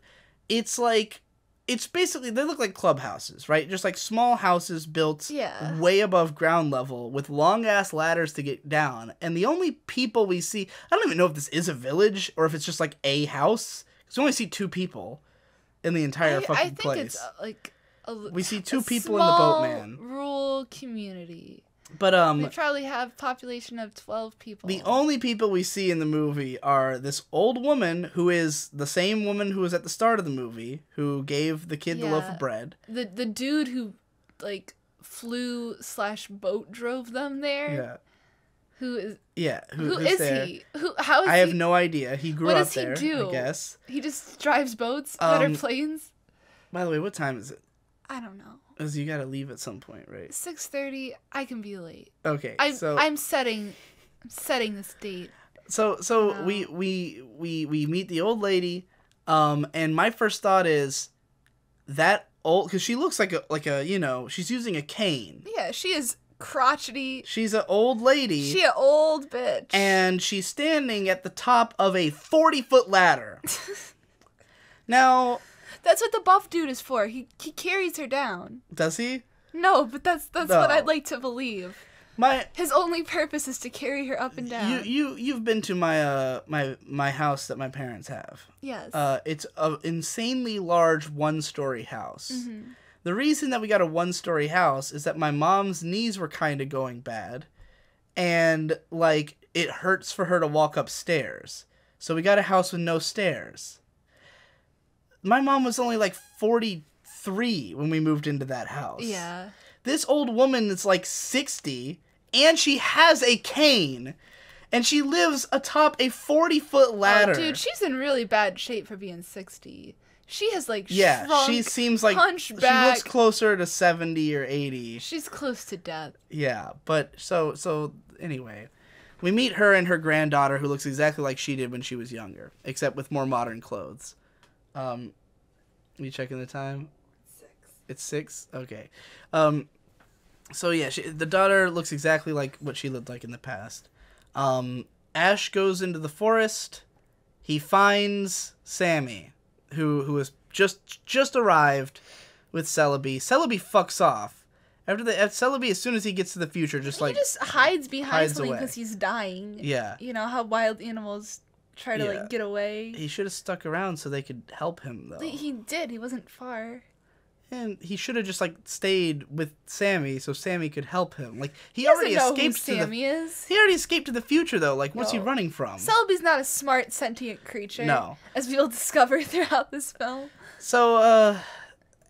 it's like it's basically they look like clubhouses, right? Just like small houses built way above ground level with long ass ladders to get down. And the only people we see, I don't even know if this is a village or if it's just like a house, because we only see 2 people in the entire fucking place. I think it's like. We see 2 people in the boatman. Rural community. But they probably have population of 12 people. The only people we see in the movie are this old woman who is the same woman who was at the start of the movie, who gave the kid the loaf of bread. The dude who like flew/boat drove them there. Yeah. Who is who is there? he? How is I have no idea. He grew up there, what does he do? I guess. He just drives boats that are planes. By the way, what time is it? I don't know. Because you gotta leave at some point, right? 6:30. I can be late. Okay, I'm setting this date. So we meet the old lady, and my first thought is that old, because she looks like a she's using a cane. Yeah, she is crotchety. She's an old lady. She an old bitch. And she's standing at the top of a 40-foot ladder. Now. That's what the buff dude is for. He carries her down. Does he? No, but that's what I'd like to believe. His only purpose is to carry her up and down. You've been to my house that my parents have. Yes. It's an insanely large 1-story house. Mm-hmm. The reason that we got a 1-story house is that my mom's knees were kind of going bad, and like it hurts for her to walk upstairs. So we got a house with no stairs. My mom was only like 43 when we moved into that house. Yeah. This old woman is like 60, and she has a cane, and she lives atop a 40-foot ladder. Oh, dude, she's in really bad shape for being 60. She has like shrunk, she seems like hunchback. She looks closer to 70 or 80. She's close to death. Yeah, but so anyway, we meet her and her granddaughter, who looks exactly like she did when she was younger, except with more modern clothes. You checking the time? 6. It's 6? Okay. So yeah, the daughter looks exactly like what she looked like in the past. Ash goes into the forest. He finds Sammy, who has just arrived with Celebi. Celebi fucks off. Celebi, as soon as he gets to the future, he just hides behind something because he's dying. Yeah. You know how wild animals try to like get away. He should have stuck around so they could help him, though. He did. He wasn't far. And he should have just like stayed with Sammy so Sammy could help him. Like he already escaped. Sammy is. He already escaped to the future, though. Like what's he running from? Celebi's not a smart sentient creature. No. As we will discover throughout this film. So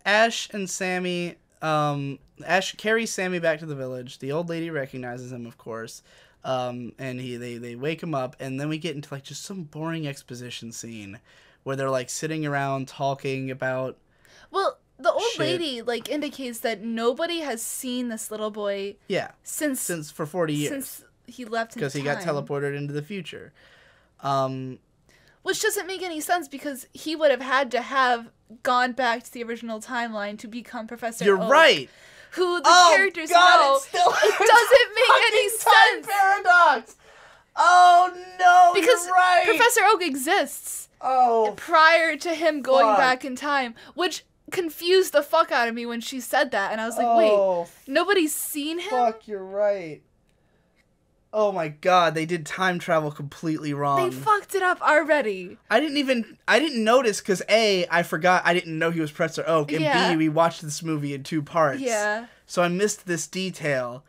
Ash and Sammy. Ash carries Sammy back to the village. The old lady recognizes him, of course. And they wake him up, and then we get into like just some boring exposition scene where they're like sitting around talking about. Well, the old lady like indicates that nobody has seen this little boy. Yeah. Since for 40 years. Since he left. Because he got teleported into the future. Which doesn't make any sense because he would have had to have gone back to the original timeline to become Professor You're Oak. right. Who the characters know. It doesn't make any sense. Paradox. Oh no, because you're right. Professor Oak exists. Prior to him going back in time, which confused the fuck out of me when she said that, and I was like, wait, nobody's seen him? Fuck, you're right. Oh my god, they did time travel completely wrong. They fucked it up already. I didn't notice because A, I forgot I didn't know he was Professor Oak, and B, we watched this movie in 2 parts. Yeah. So I missed this detail.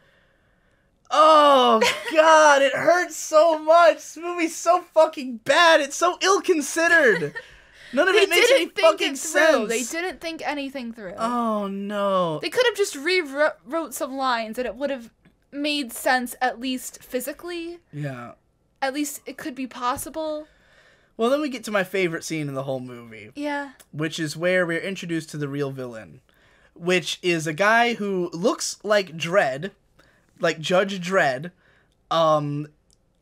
Oh god, it hurts so much. This movie's so fucking bad. It's so ill-considered. None of it makes any fucking sense. They didn't think anything through. Oh no. They could have just rewrote some lines and it would have made sense, at least physically. Yeah. At least it could be possible. Well, then we get to my favorite scene in the whole movie. Yeah. Which is where we're introduced to the real villain. Which is a guy who looks like Dredd. Like Judge Dredd.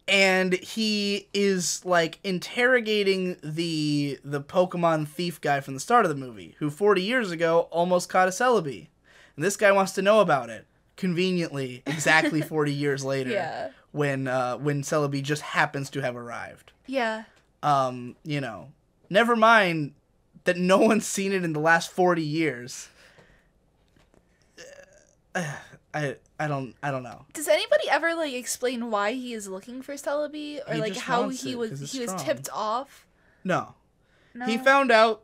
And he is, like, interrogating the Pokemon thief guy from the start of the movie. Who 40 years ago almost caught a Celebi. And this guy wants to know about it. conveniently exactly 40 years later. Yeah. When Celebi just happens to have arrived. Yeah. You know, never mind that no one's seen it in the last 40 years. I don't know. Does anybody ever like explain why he is looking for Celebi, or He like just how wants he it, was 'cause it's tipped strong. off? No. No. He found out,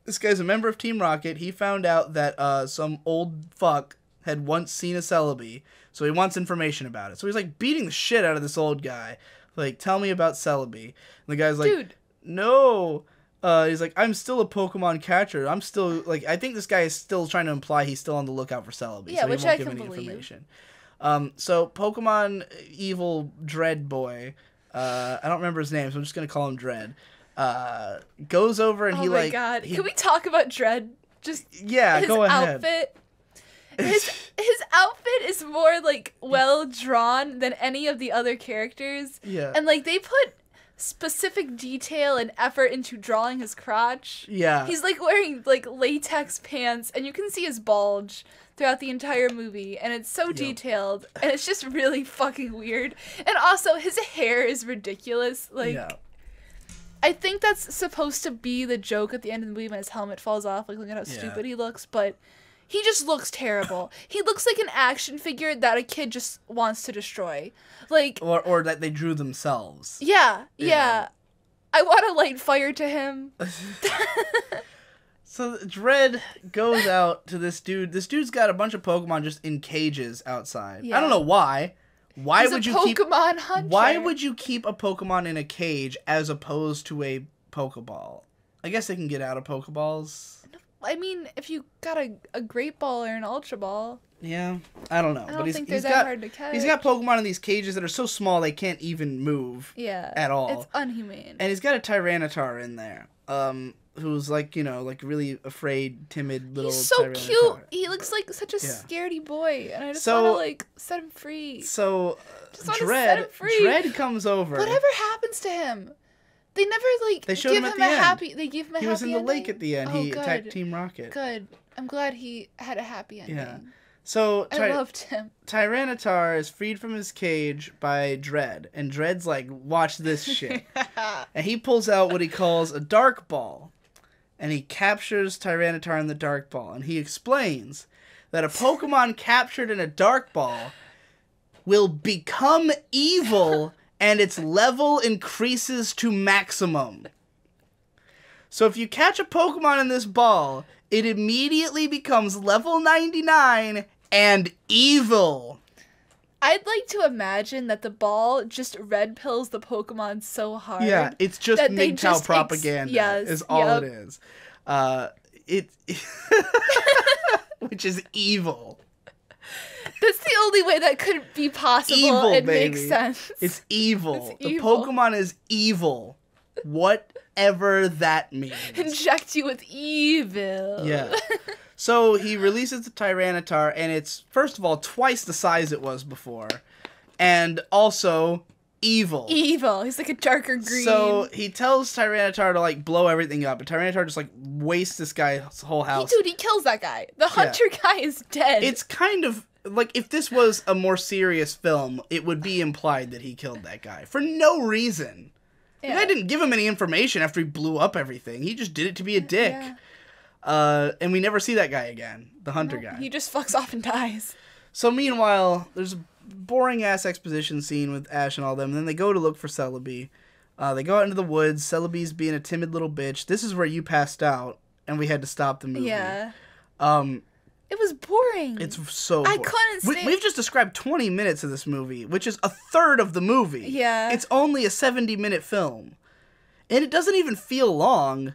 this guy's a member of Team Rocket, he found out that some old fuck had once seen a Celebi, so he wants information about it. So he's like beating the shit out of this old guy. Like, tell me about Celebi. And the guy's like, dude, no. He's like, I'm still a Pokemon catcher. I'm still, like, I think this guy is still trying to imply he's still on the lookout for Celebi. Yeah, so which he won't I give can any believe. information. So Pokemon Evil Dread Boy, I don't remember his name, so I'm just going to call him Dread, goes over and oh he, my like... god. Can we talk about Dread? Just yeah, his go ahead. outfit. His outfit is more, like, well-drawn than any of the other characters. Yeah. And, like, they put specific detail and effort into drawing his crotch. Yeah. He's, like, wearing, like, latex pants, and you can see his bulge throughout the entire movie, and it's so detailed, and it's just really fucking weird. And also, his hair is ridiculous. Like, yeah. I think that's supposed to be the joke at the end of the movie when his helmet falls off, like, look at how stupid he looks, but... He just looks terrible. He looks like an action figure that a kid just wants to destroy. Like... Or that they drew themselves. Yeah. Yeah. I want to light fire to him. So Dread goes out to this dude. This dude's got a bunch of Pokemon just in cages outside. Yeah. I don't know why. Why He's would a you keep... Pokemon hunter. Why would you keep a Pokemon in a cage as opposed to a Pokeball? I guess they can get out of Pokeballs. I mean, if you got a Great Ball or an Ultra Ball. Yeah, I don't know. I don't but think they're that hard to catch. He's got Pokemon in these cages that are so small they can't even move. Yeah. At all. It's unhumane. And he's got a Tyranitar in there. Who's like, you know, like really afraid, timid little He's so Tyranitar. cute. He looks like such a scaredy boy, and I just want to like set him free. So just want to set him free. Dread comes over. Whatever happens to him? They never like they showed give him at him the a end. happy. They give him a happy. He was in the ending? lake at the end. Oh, he good. attacked Team Rocket. Good. I'm glad he had a happy ending. Yeah. So I loved him. Tyranitar is freed from his cage by Dread, and Dread's like, "Watch this shit," and he pulls out what he calls a Dark Ball, and he captures Tyranitar in the Dark Ball, and he explains that a Pokemon captured in a Dark Ball will become evil, and its level increases to maximum. So if you catch a Pokemon in this ball, it immediately becomes level 99 and evil. I'd like to imagine that the ball just red pills the Pokemon so hard. Yeah, it's just that they MGTOW just propaganda is all it is. Which is evil. That's the only way that could be possible. Evil, it baby. makes sense. It's evil. It's The evil. Pokemon is evil. Whatever that means. Inject you with evil. Yeah. So he releases the Tyranitar, and it's, first of all, twice the size it was before. And also evil. Evil. He's like a darker green. So he tells Tyranitar to, like, blow everything up. And Tyranitar just, like, wastes this guy's whole house. He kills that guy. The hunter guy is dead. It's kind of... Like, if this was a more serious film, it would be implied that he killed that guy. For no reason. The guy didn't give him any information after he blew up everything. He just did it to be a dick. Yeah. And we never see that guy again. The hunter guy. He just fucks off and dies. So meanwhile, there's a boring-ass exposition scene with Ash and all them. And then they go to look for Celebi. They go out into the woods. Celebi's being a timid little bitch. This is where you passed out, and we had to stop the movie. Yeah. It was boring. It's so boring. I couldn't stand... We've just described 20 minutes of this movie, which is a third of the movie. Yeah. It's only a 70-minute film. And it doesn't even feel long.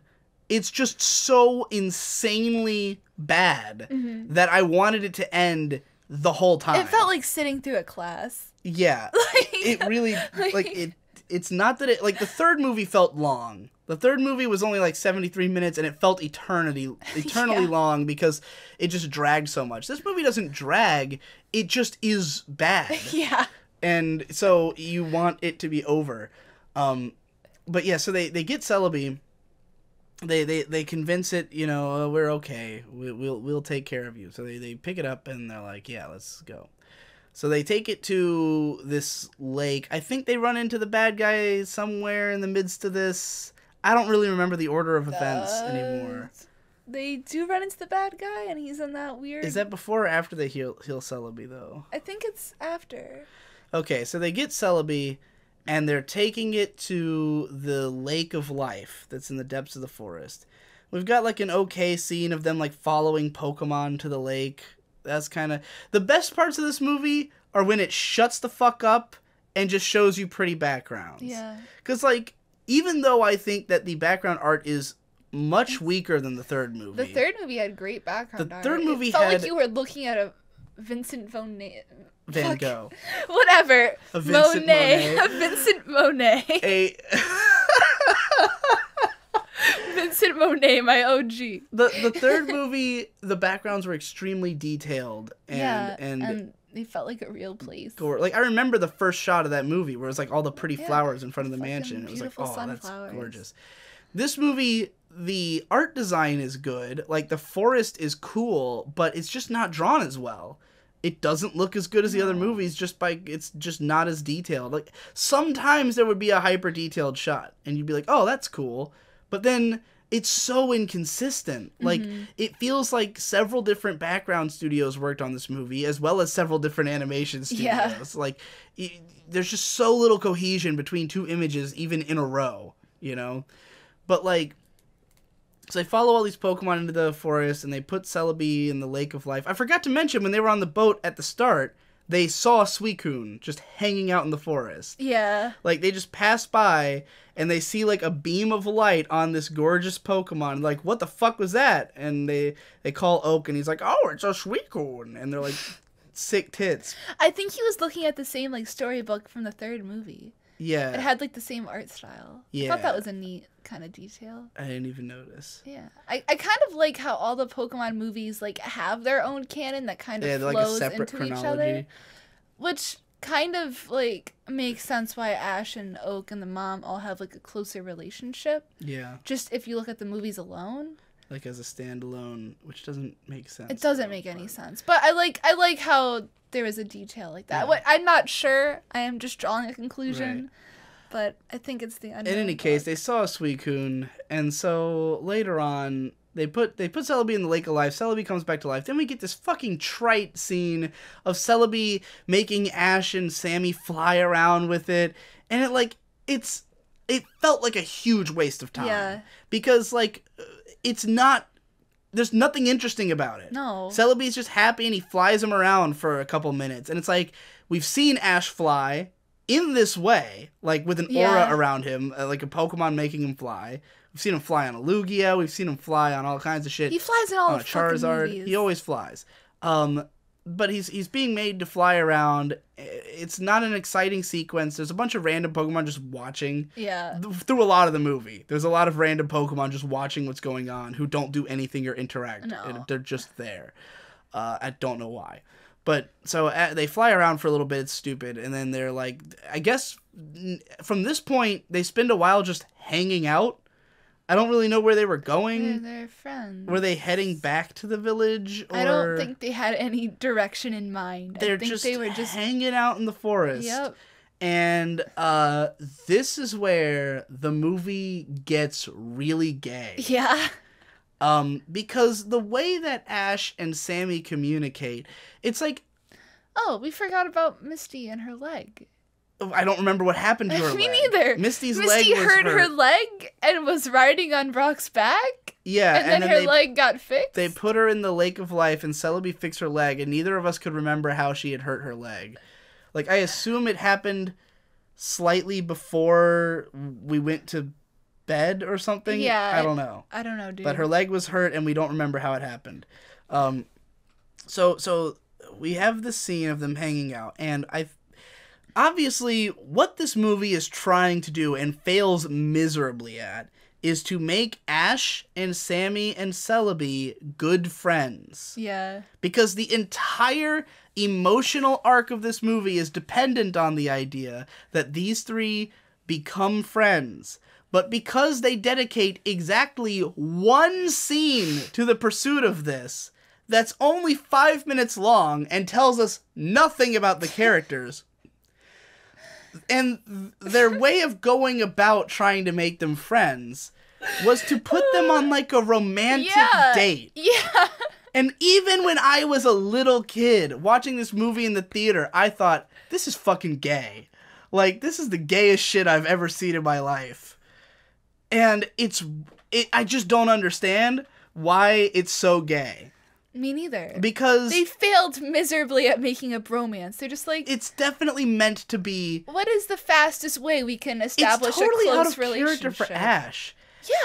It's just so insanely bad that I wanted it to end the whole time. It felt like sitting through a class. Yeah. It really... It's not that it... Like, the third movie felt long. The third movie was only like 73 minutes, and it felt eternally long because it just dragged so much. This movie doesn't drag. It just is bad. Yeah. And so you want it to be over. But yeah, so they get Celebi, they convince it, you know, we're okay. We'll take care of you. So they pick it up and they're like, yeah, let's go. So they take it to this lake. I think they run into the bad guy somewhere in the midst of this. I don't really remember the order of events anymore. They do run into the bad guy, and he's in that weird... Is that before or after they heal Celebi, though? I think it's after. Okay, so they get Celebi, and they're taking it to the Lake of Life that's in the depths of the forest. We've got, like, an okay scene of them, like, following Pokemon to the lake. That's kind of... The best parts of this movie are when it shuts the fuck up and just shows you pretty backgrounds. Yeah. Because, like, even though I think that the background art is much weaker than the third movie. The third movie had great background art. The third movie it felt had... like you were looking at a Vincent Van Gogh. Whatever. A Vincent Monet. A Vincent Monet. A... Vincent Monet, my OG. The third movie, the backgrounds were extremely detailed. And they felt like a real place. Like, I remember the first shot of that movie where it was like all the pretty flowers in front of the mansion. It was like, oh, sunflowers. That's gorgeous. This movie, the art design is good. Like, the forest is cool, but it's just not drawn as well. It doesn't look as good as the other movies it's just not as detailed. Like, sometimes there would be a hyper detailed shot and you'd be like, oh, that's cool. But then it's so inconsistent. Like, it feels like several different background studios worked on this movie, as well as several different animation studios. Yeah. Like, there's just so little cohesion between two images, even in a row, you know? But, like, so they follow all these Pokemon into the forest, and they put Celebi in the Lake of Life. I forgot to mention, when they were on the boat at the start, they saw Suicune just hanging out in the forest. Yeah. Like, they just pass by, and they see, like, a beam of light on this gorgeous Pokemon. Like, what the fuck was that? And they call Oak, and he's like, oh, it's a Suicune. And they're like, sick tits. I think he was looking at the same, like, storybook from the third movie. Yeah. It had, like, the same art style. Yeah. I thought that was a neat kind of detail. I didn't even notice. Yeah. I kind of like how all the Pokemon movies, like, have their own canon that kind of flows like a separate into chronology. each other. Which kind of, like, makes sense why Ash and Oak and the mom all have, like, a closer relationship. Yeah. Just if you look at the movies alone. Like, as a standalone, which doesn't make sense. It doesn't make any sense. But I like how there is a detail like that. Yeah. I'm not sure. I am just drawing a conclusion. Right. But I think it's the unknown. In any case, they saw a Suicune, and so later on, they put Celebi in the Lake of Life. Celebi comes back to life. Then we get this fucking trite scene of Celebi making Ash and Sammy fly around with it, and it felt like a huge waste of time. Yeah. Because, like, there's nothing interesting about it. No. Celebi's just happy and he flies him around for a couple minutes. And it's like, we've seen Ash fly in this way, like with an aura around him, like a Pokemon making him fly. We've seen him fly on a Lugia. We've seen him fly on all kinds of shit. He flies in all the Charizard. Movies. He always flies. But he's being made to fly around. It's not an exciting sequence. There's a bunch of random Pokemon just watching. Yeah. Through a lot of the movie. There's a lot of random Pokemon just watching what's going on who don't do anything or interact. No. They're just there. I don't know why. But, so they fly around for a little bit. It's stupid. And then they're like, I guess from this point, they spend a while just hanging out. I don't really know where they were going. They're friends. Were they heading back to the village? Or... I don't think they had any direction in mind. They were just hanging out in the forest. Yep. And this is where the movie gets really gay. Yeah. Because the way that Ash and Sammy communicate, it's like... Oh, we forgot about Misty and her leg. I don't remember what happened to her Me leg. neither. Misty hurt her leg and was riding on Brock's back. Yeah. And then her leg got fixed. They put her in the Lake of Life and Celebi fixed her leg, and neither of us could remember how she had hurt her leg. Like, I assume it happened slightly before we went to bed or something. Yeah. I don't know. I don't know, dude. But her leg was hurt, and we don't remember how it happened. So we have the scene of them hanging out, and obviously, what this movie is trying to do, and fails miserably at, is to make Ash and Sammy and Celebi good friends. Yeah. Because the entire emotional arc of this movie is dependent on the idea that these three become friends. But because they dedicate exactly one scene to the pursuit of this, that's only 5 minutes long and tells us nothing about the characters. And their way of going about trying to make them friends was to put them on like a romantic date. Yeah. And even when I was a little kid watching this movie in the theater, I thought, this is fucking gay. Like, this is the gayest shit I've ever seen in my life. And I just don't understand why it's so gay. Me neither. Because they failed miserably at making a bromance. They're just like, it's definitely meant to be. What is the fastest way we can establish a close out of relationship? Character for Ash.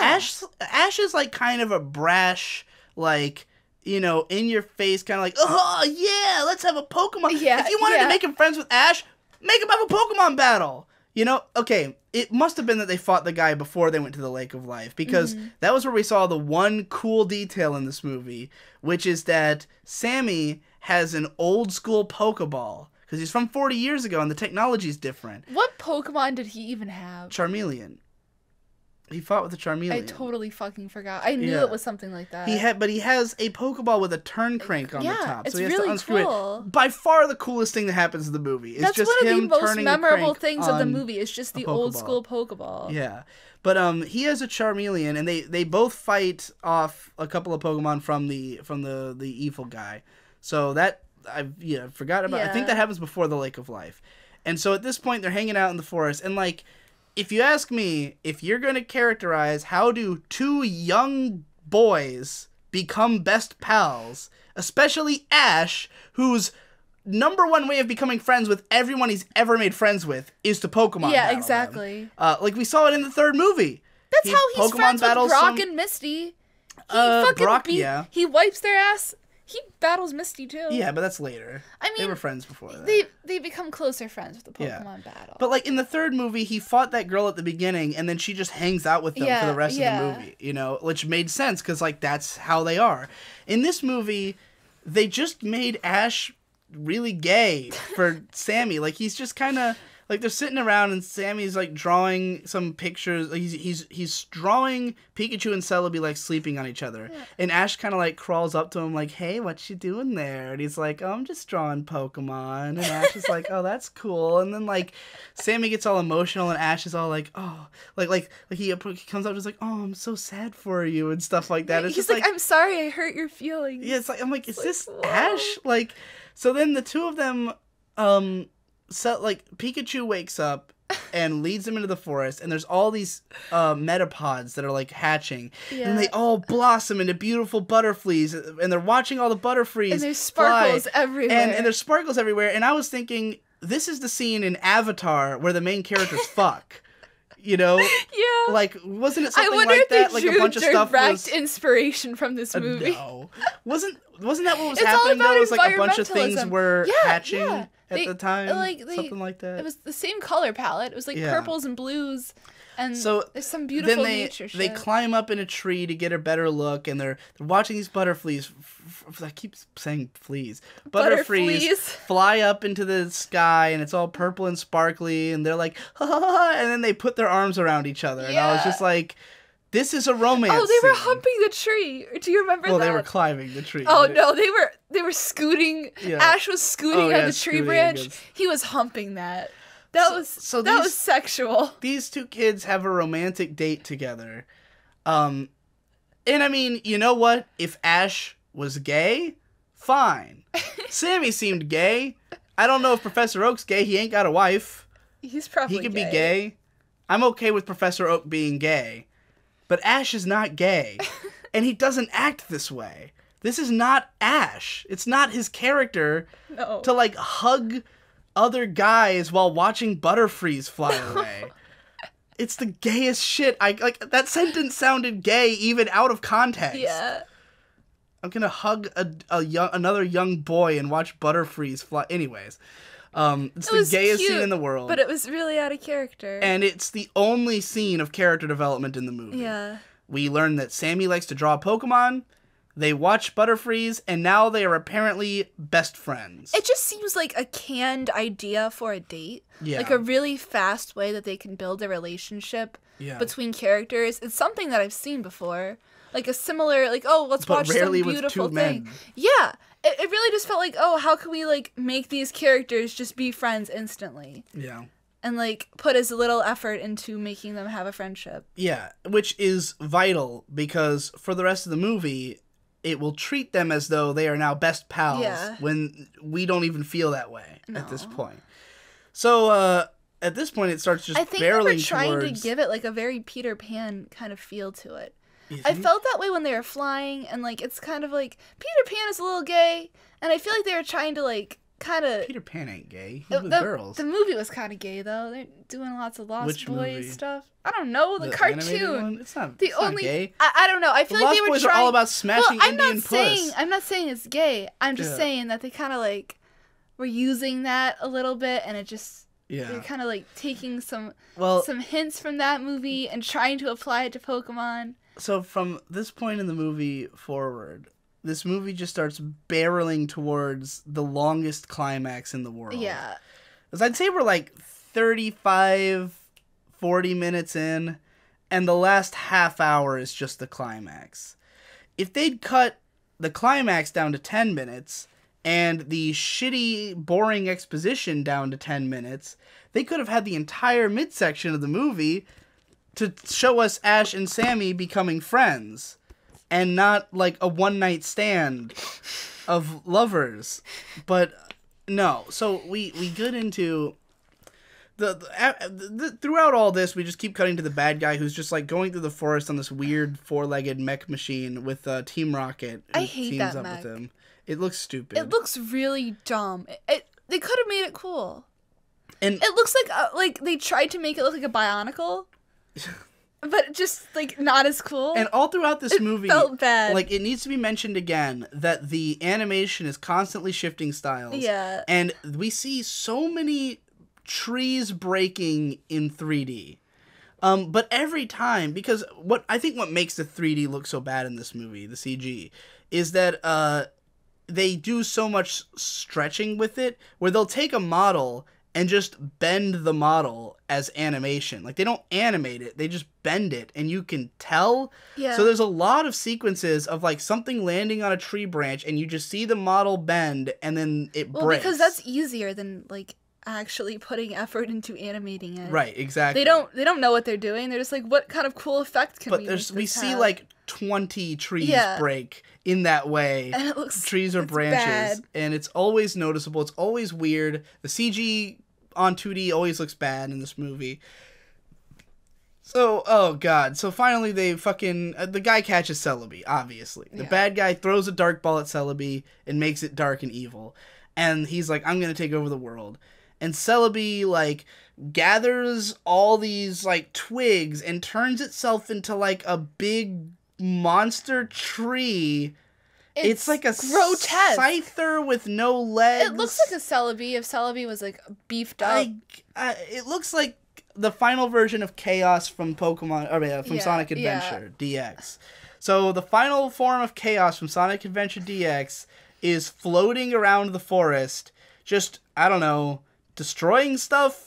Yeah. Ash is like kind of a brash, like, you know, in your face kind of like, oh yeah, let's have a Pokemon. Yeah. If you wanted to make him friends with Ash, make him have a Pokemon battle. You know, okay, it must have been that they fought the guy before they went to the Lake of Life, because that was where we saw the one cool detail in this movie, which is that Sammy has an old school Pokeball, because he's from 40 years ago and the technology's different. What Pokemon did he even have? Charmeleon. He fought with a Charmeleon. I totally fucking forgot. I knew it was something like that. But he has a Pokeball with a turn crank on the top, so he has really to unscrew cool. it. By far the coolest thing that happens in the movie. It's That's just one of him the most turning memorable the crank things of the movie. It's just the old school Pokeball. Yeah, but he has a Charmeleon, and they both fight off a couple of Pokemon from the evil guy. So that I forgot about. I think that happens before the Lake of Life, and so at this point they're hanging out in the forest, and like. If you ask me, if you're going to characterize how do two young boys become best pals, especially Ash, whose number one way of becoming friends with everyone he's ever made friends with is to Pokemon battle exactly. like we saw it in the third movie. That's how he's friends with Brock and Misty. He wipes their ass. He battles Misty, too. Yeah, but that's later. I mean, they were friends before that. They become closer friends with the Pokemon battle. But, like, in the third movie, he fought that girl at the beginning, and then she just hangs out with them for the rest of the movie, you know? Which made sense, because, like, that's how they are. In this movie, they just made Ash really gay for Sammy. Like, he's just kind of... Like, they're sitting around, and Sammy's, like, drawing some pictures. Like, he's drawing Pikachu and Celebi, like, sleeping on each other. Yeah. And Ash kind of, like, crawls up to him, like, hey, what you doing there? And he's like, oh, I'm just drawing Pokemon. And Ash is like, oh, that's cool. And then, like, Sammy gets all emotional, and Ash is all like, oh. Like he comes up and is like, oh, I'm so sad for you, and stuff like that. It's he's just like, I'm sorry I hurt your feelings. Yeah, it's like, I'm like, is this whoa. Ash? Like, so then the two of them, so, like, Pikachu wakes up and leads them into the forest, and there's all these metapods that are, like, hatching. Yeah. And they all blossom into beautiful butterflies, and they're watching all the butterflies and there's sparkles everywhere. And there's sparkles everywhere, and I was thinking, this is the scene in Avatar where the main characters fuck. You know? Yeah. Like, wasn't it something like that? Like, a bunch of stuff was... inspiration from this movie. No. Wasn't that what was happening, though? It was like a bunch of things were hatching at the time? Something like that. It was the same color palette. It was like purples and blues. And so there's some beautiful nature shit. They climb up in a tree to get a better look, and they're watching these butterflies. I keep saying fleas. Butterflies fly up into the sky, and it's all purple and sparkly, and they're like, ha ha ha, and then they put their arms around each other. And I was just like, this is a romance Oh, they were scene. humping the tree. Do you remember that? Well, they were climbing the tree. Oh, no, they were scooting. Yeah. Ash was scooting on the tree branch. He was humping that. That was sexual. These two kids have a romantic date together. And I mean, you know what? If Ash was gay, fine. Sammy seemed gay. I don't know if Professor Oak's gay. He ain't got a wife. He's probably He could be gay. I'm okay with Professor Oak being gay. But Ash is not gay. And he doesn't act this way. This is not Ash. It's not his character to, like, hug other guys while watching Butterfrees fly away. It's the gayest shit. That sentence sounded gay even out of context. Yeah. I'm gonna hug another young boy and watch Butterfrees fly. Anyways, it's the gayest scene in the world. But it was really out of character. And it's the only scene of character development in the movie. Yeah. We learn that Sammy likes to draw Pokemon. They watch Butterfreeze, and now they are apparently best friends. It just seems like a canned idea for a date. Yeah. Like a really fast way that they can build a relationship between characters. It's something that I've seen before. Like a similar, like, oh, let's watch some beautiful thing. Yeah. It really just felt like, oh, how can we, like, make these characters just be friends instantly? Yeah. And, like, put as little effort into making them have a friendship. Yeah, which is vital because for the rest of the movie, it will treat them as though they are now best pals when we don't even feel that way at this point. So, at this point, it starts just barreling towards... I think they were trying to give it, like, a very Peter Pan kind of feel to it. I felt that way when they were flying, and, like, it's kind of like, Peter Pan is a little gay, and I feel like they were trying to, like, kind of... Peter Pan ain't gay. He's with girls. The movie was kind of gay, though. They're doing lots of Lost Boys stuff. I don't know, the cartoon. It's not gay. I don't know. I feel like they were Lost Boys are all about smashing Indian puss. I'm not saying it's gay. I'm just saying that they kind of, like, were using that a little bit, and it just... Yeah. They're kind of, like, taking some hints from that movie and trying to apply it to Pokemon. So from this point in the movie forward, this movie just starts barreling towards the longest climax in the world. Yeah. Because I'd say we're like 35, 40 minutes in, and the last half hour is just the climax. If they'd cut the climax down to 10 minutes and the shitty, boring exposition down to 10 minutes, they could have had the entire midsection of the movie to show us Ash and Sammy becoming friends and not like a one-night stand of lovers. But no. So we get into the throughout all this, we just keep cutting to the bad guy who's just like going through the forest on this weird four-legged mech machine with Team Rocket who I hate teams that up mech. with him. It looks stupid. It looks really dumb. They could have made it cool. And it looks like they tried to make it look like a Bionicle. But just, like, not as cool. And all throughout this movie, felt bad. Like, it needs to be mentioned again that the animation is constantly shifting styles. Yeah. And we see so many trees breaking in 3D. But every time, because what makes the 3D look so bad in this movie, the CG, is that they do so much stretching with it, where they'll take a model and just bend the model as animation. Like, they don't animate it, they just bend it, and you can tell. Yeah. So there's a lot of sequences of, like, something landing on a tree branch, and you just see the model bend, and then it breaks. Well, because that's easier than, like, actually putting effort into animating it. Right, exactly. They don't know what they're doing. They're just like, what kind of cool effect can we make this we see, have? like, 20 trees break in that way. And it looks... Trees or branches. Bad. And it's always noticeable. It's always weird. The CG... on 2D always looks bad in this movie. So, oh god. So finally they fucking... the guy catches Celebi, obviously. The bad guy throws a dark ball at Celebi and makes it dark and evil. And he's like, I'm gonna take over the world. And Celebi, like, gathers all these, like, twigs and turns itself into, like, a big monster tree... It's like a grotesque scyther with no legs. It looks like a Celebi if Celebi was, like, beefed up. It looks like the final version of Chaos from Pokemon, from Sonic Adventure DX. So the final form of Chaos from Sonic Adventure DX is floating around the forest, just, I don't know, destroying stuff.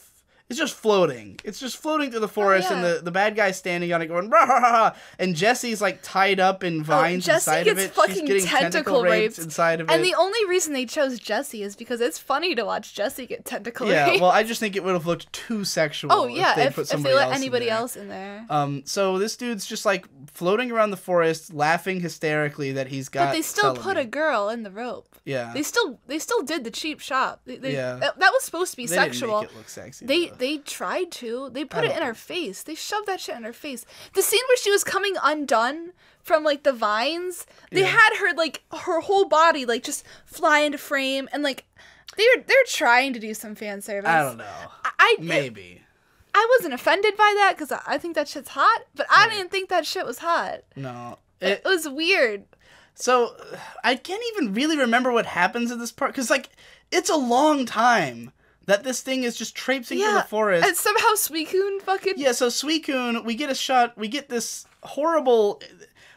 It's just floating. It's just floating through the forest, and the bad guy's standing on it going, rah, rah, rah, and Jesse's, like, tied up in vines inside of it. She's getting tentacle raped inside of it. And the only reason they chose Jesse is because it's funny to watch Jesse get tentacle raped. Yeah, well, I just think it would have looked too sexual if they let anybody else in there. So this dude's just, like, floating around the forest, laughing hysterically that he's got But they still Celebi. Put a girl in the rope. Yeah. They still did the cheap shot. That was supposed to be sexual. Didn't make it look sexy. They tried to. They put it in her face. They shoved that shit in her face. The scene where she was coming undone from, like, the vines, they had her, like, her whole body, like, just fly into frame, and, like, they're trying to do some fan service. I don't know. Maybe. I wasn't offended by that because I think that shit's hot, but I didn't think that shit was hot. No. It was weird. So, I can't even really remember what happens in this part, because, like, it's a long time that this thing is just traipsing through the forest. And somehow Suicune fucking... Yeah, so Suicune, we get a shot, we get this horrible...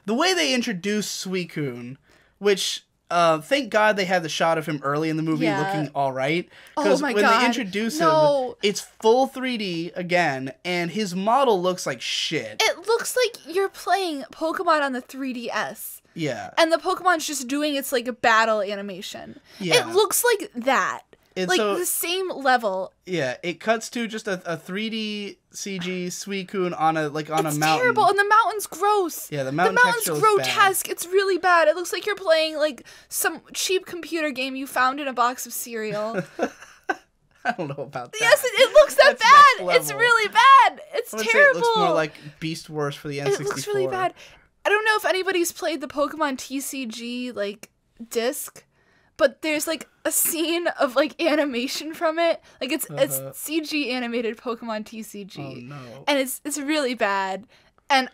the way they introduced Suicune, which thank God they had the shot of him early in the movie looking all right. Because when they introduce him, it's full 3D again, and his model looks like shit. It looks like you're playing Pokemon on the 3DS. Yeah. And the Pokemon's just doing its, like, a battle animation. Yeah. It looks like that. And like, so, the same level. Yeah, it cuts to just a 3D CG Suicune on a mountain. It's terrible, and the mountain's gross. Yeah, the mountain's grotesque. Bad. It's really bad. It looks like you're playing, like, some cheap computer game you found in a box of cereal. I don't know about that. Yes, it looks that bad. It's really bad. It's terrible. It looks more like Beast Wars for the N64. It looks really bad. I don't know if anybody's played the Pokemon TCG, like, disc, but there's, like, a scene of, like, animation from it. Like, it's CG animated Pokemon TCG. Oh, no. And it's really bad. And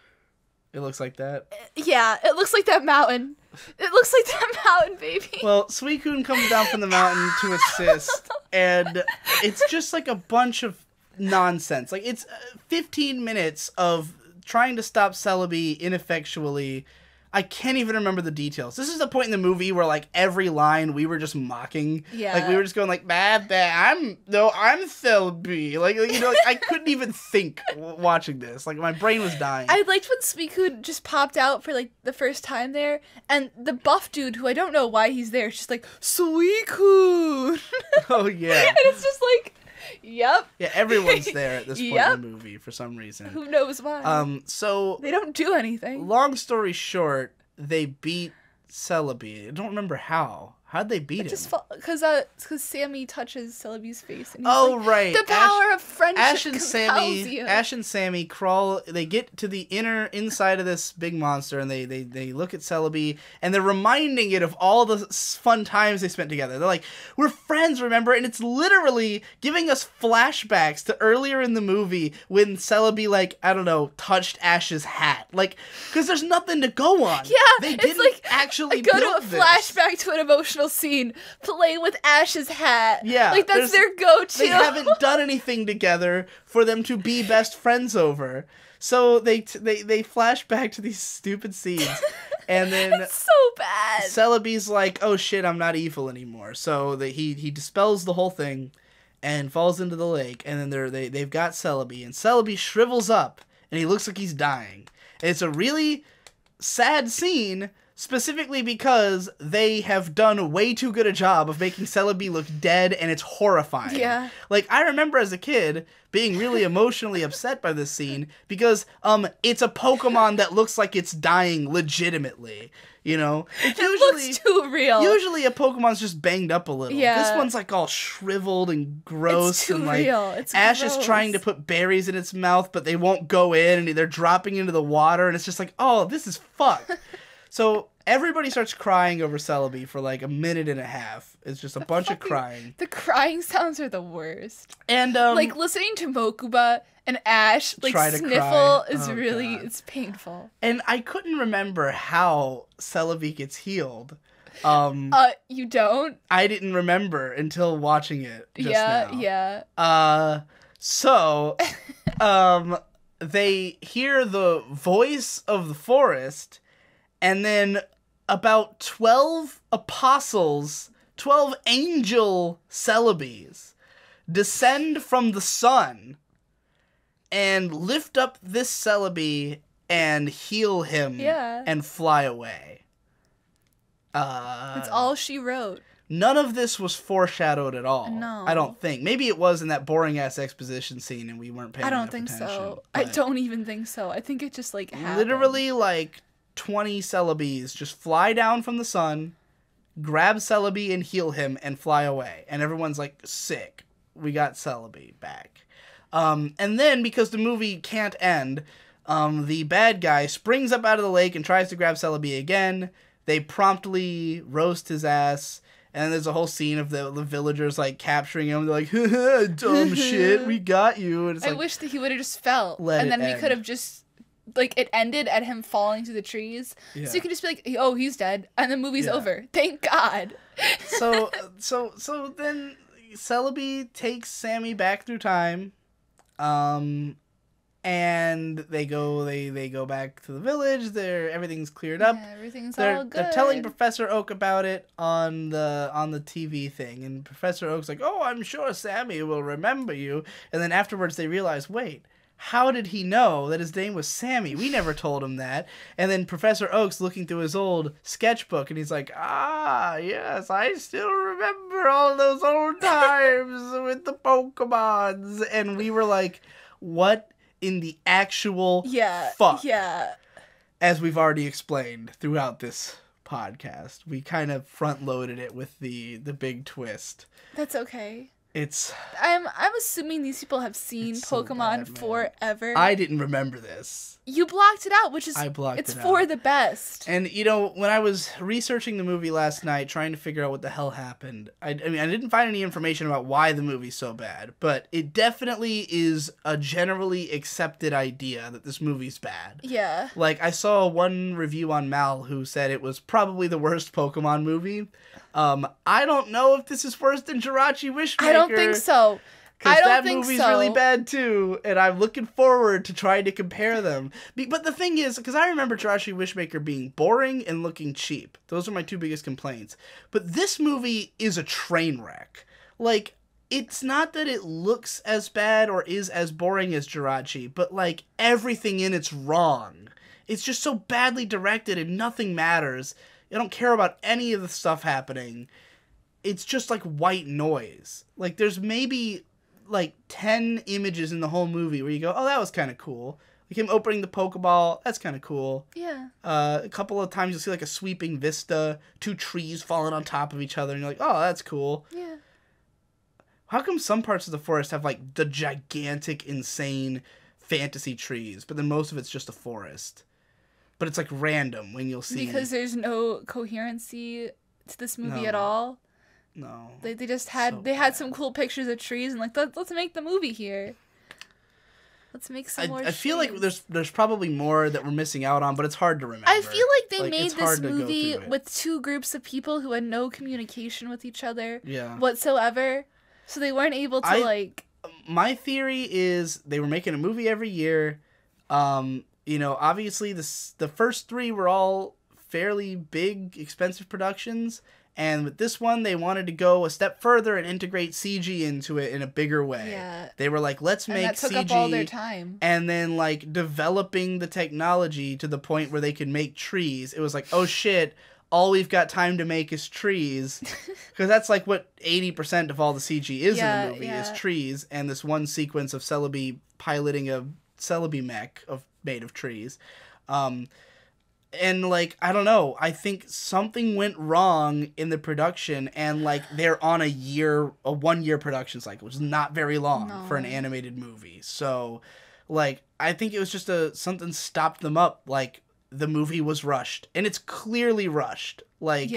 it looks like that? Yeah, it looks like that mountain. It looks like that mountain, baby. Well, Suicune comes down from the mountain to assist, and it's just, like, a bunch of nonsense. Like, it's 15 minutes of trying to stop Celebi ineffectually. I can't even remember the details. This is the point in the movie where, like, every line we were just mocking. Yeah. Like, we were just going, like, I'm Celebi. Like, you know, like, I couldn't even think watching this. Like, my brain was dying. I liked when Suicune just popped out for, like, the first time there, and the buff dude, who I don't know why he's there, is just like, Suicune! Oh, yeah. And it's just like, yep. Yeah, everyone's there at this point in the movie for some reason. Who knows why? So they don't do anything. Long story short, they beat Celebi. I don't remember how. How'd they beat him? Just because Sammy touches Celebi's face. And he's like, right. The power of friendship Ash and Sammy crawl. They get to the inside of this big monster, and they look at Celebi, and they're reminding it of all the fun times they spent together. They're like, we're friends, remember? And it's literally giving us flashbacks to earlier in the movie when Celebi, like, I don't know, touched Ash's hat. Like, because there's nothing to go on. Yeah, they didn't actually go to a this. flashback to an emotional scene, play with Ash's hat. Yeah, like that's their go-to. They haven't done anything together for them to be best friends over. So they flash back to these stupid scenes, and then it's so bad. Celebi's like, "Oh shit, I'm not evil anymore." So he dispels the whole thing, and falls into the lake. And then they've got Celebi, and Celebi shrivels up, and he looks like he's dying. And it's a really sad scene. Specifically because they have done way too good a job of making Celebi look dead, and it's horrifying. Yeah. Like, I remember as a kid being really emotionally upset by this scene because it's a Pokemon that looks like it's dying legitimately. You know? It looks too real. Usually a Pokemon's just banged up a little. Yeah. This one's like all shriveled and gross. It's too and like real. It's Ash gross. is trying to put berries in its mouth, but they won't go in, and they're dropping into the water, and it's just like, oh, this is fucked. So everybody starts crying over Celebi for like a minute and a half. It's just a bunch of crying. The crying sounds are the worst. And like listening to Mokuba and Ash like sniffle is really it's painful. And I couldn't remember how Celebi gets healed. You don't? I didn't remember until watching it just now. Yeah. So they hear the voice of the forest. And then about 12 apostles, 12 angel Celebis, descend from the sun and lift up this Celebi and heal him and fly away. That's all she wrote. None of this was foreshadowed at all. No. I don't think. Maybe it was in that boring-ass exposition scene and we weren't paying enough attention. I don't think so. I don't even think so. I think it just, like, happened. Literally, like, 20 Celebis just fly down from the sun, grab Celebi and heal him, and fly away. And everyone's like, sick. We got Celebi back. And then, because the movie can't end, the bad guy springs up out of the lake and tries to grab Celebi again. They promptly roast his ass. And then there's a whole scene of the villagers, like, capturing him. They're like, dumb shit, we got you. And it's I like, wish that he would have just fell. And then we could have just... Like, it ended at him falling through the trees. Yeah. So you can just be like, oh, he's dead. And the movie's over. Thank God. So then Celebi takes Sammy back through time. And And they go back to the village. Everything's cleared up. Yeah, everything's all good. They're telling Professor Oak about it on the TV thing, and Professor Oak's like, "Oh, I'm sure Sammy will remember you." And then afterwards, they realize, wait, how did he know that his name was Sammy? We never told him that. And then Professor Oak's looking through his old sketchbook, and he's like, "Ah, yes, I still remember all those old times with the Pokemons." And we were like, what in the actual fuck? Yeah. As we've already explained throughout this podcast, we kind of front-loaded it with the big twist. That's okay. I'm assuming these people have seen so Pokemon bad, forever. I didn't remember this. You blocked it out, which is it's for the best. And when I was researching the movie last night, trying to figure out what the hell happened, I mean, I didn't find any information about why the movie's so bad, but it definitely is a generally accepted idea that this movie's bad. Yeah. Like, I saw one review on Mal who said it was probably the worst Pokemon movie. I don't know if this is worse than Jirachi Wishmaker. I don't think so. Because that movie's really bad too, and I'm looking forward to trying to compare them. But the thing is, because I remember Jirachi Wishmaker being boring and looking cheap. Those are my two biggest complaints. But this movie is a train wreck. Like, it's not that it looks as bad or is as boring as Jirachi, but, like, everything in it's wrong. It's just so badly directed and nothing matters. I don't care about any of the stuff happening. It's just, like, white noise. Like, there's maybe, like, 10 images in the whole movie where you go, oh, that was kind of cool. Like him opening the Pokeball, that's kind of cool. Yeah. A couple of times you'll see, like, a sweeping vista, two trees falling on top of each other, and you're like, oh, that's cool. Yeah. How come some parts of the forest have, like, the gigantic, insane fantasy trees, but then most of it's just a forest? But it's, like, random when you'll see... Because there's no coherency to this movie at all? No. They just had had some cool pictures of trees and like let's make the movie here. Let's make some more. I feel like there's probably more that we're missing out on, but it's hard to remember. I feel like they made this movie with two groups of people who had no communication with each other whatsoever. So they weren't able to My theory is they were making a movie every year. Obviously the first three were all fairly big, expensive productions. And with this one, they wanted to go a step further and integrate CG into it in a bigger way. Yeah. They were like, let's make that took CG. Up all their time. And then, like, developing the technology to the point where they could make trees. It was like, oh shit, all we've got time to make is trees. Because that's like what 80% of all the CG is in the movie, is trees. And this one sequence of Celebi piloting a Celebi mech made of trees. And, like, I don't know, I think something went wrong in the production, and, like, they're on a 1-year production cycle, which is not very long for an animated movie. So, like, I think it was just something stopped them up. Like, the movie was rushed, and it's clearly rushed. Like,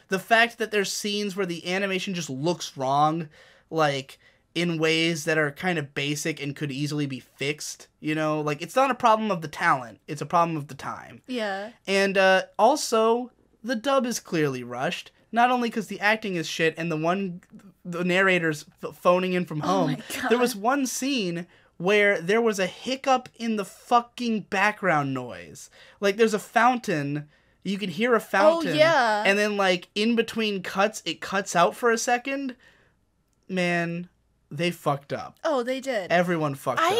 the fact that there's scenes where the animation just looks wrong, like, in ways that are kind of basic and could easily be fixed, like, it's not a problem of the talent, it's a problem of the time. Yeah. And also the dub is clearly rushed, not only because the acting is shit and the narrator's phoning in from home. Oh my God. There was one scene where there was a hiccup in the fucking background noise. Like, there's a fountain, you can hear a fountain. Oh, yeah. And then, like, in between cuts, it cuts out for a second. Man, they fucked up. Oh, they did. Everyone fucked up.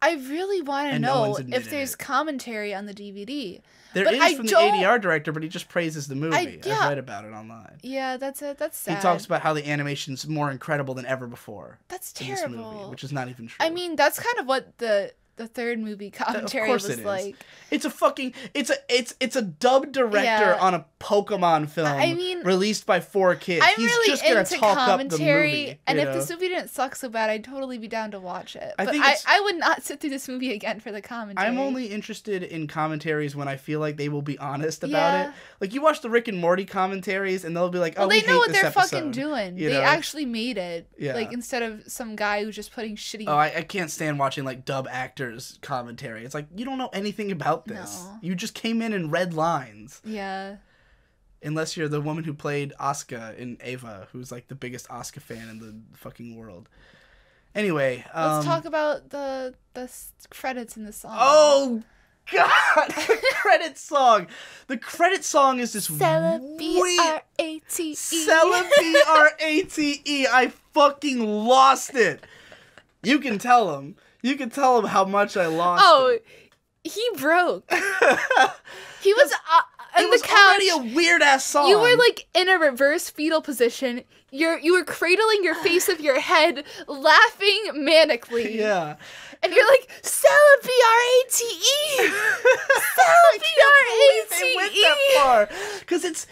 I really want to know if there's commentary on the DVD. There is from the ADR director, but he just praises the movie. I've read about it online. Yeah, that's sad. He talks about how the animation's more incredible than ever before. That's terrible. In this movie, which is not even true. I mean, that's kind of what the third movie commentary was like. It's a fucking it's a dub director on a Pokemon film. I mean, released by 4 kids. I'm He's really just gonna into talk commentary, up the movie, and if this movie didn't suck so bad, I'd totally be down to watch it. But I would not sit through this movie again for the commentary. I'm only interested in commentaries when I feel like they will be honest about it. Like, you watch the Rick and Morty commentaries, and they'll be like, "Oh, they know what they're episode. fucking doing. They actually made it. Yeah. Like, instead of some guy who's just putting shitty." Oh, I can't stand watching, like, dub actors commentary. It's like, you don't know anything about this. No. You just came in and read lines. Yeah. Unless you're the woman who played Asuka in Ava, who's, like, the biggest Asuka fan in the fucking world. Anyway, let's talk about the credits in the song. Oh God, the credit song. The credit song is this Celebi, R-A-T-E. Celebi, R-A-T-E. I fucking lost it. You can tell him. You can tell him how much I lost it. He broke. He was on the couch. Already a weird ass song. You were like in a reverse fetal position. You were cradling your face with your head, laughing manically. Yeah. And you're like, Celebi, R-A-T-E. Celebi, R-A-T-E. They went that far. Because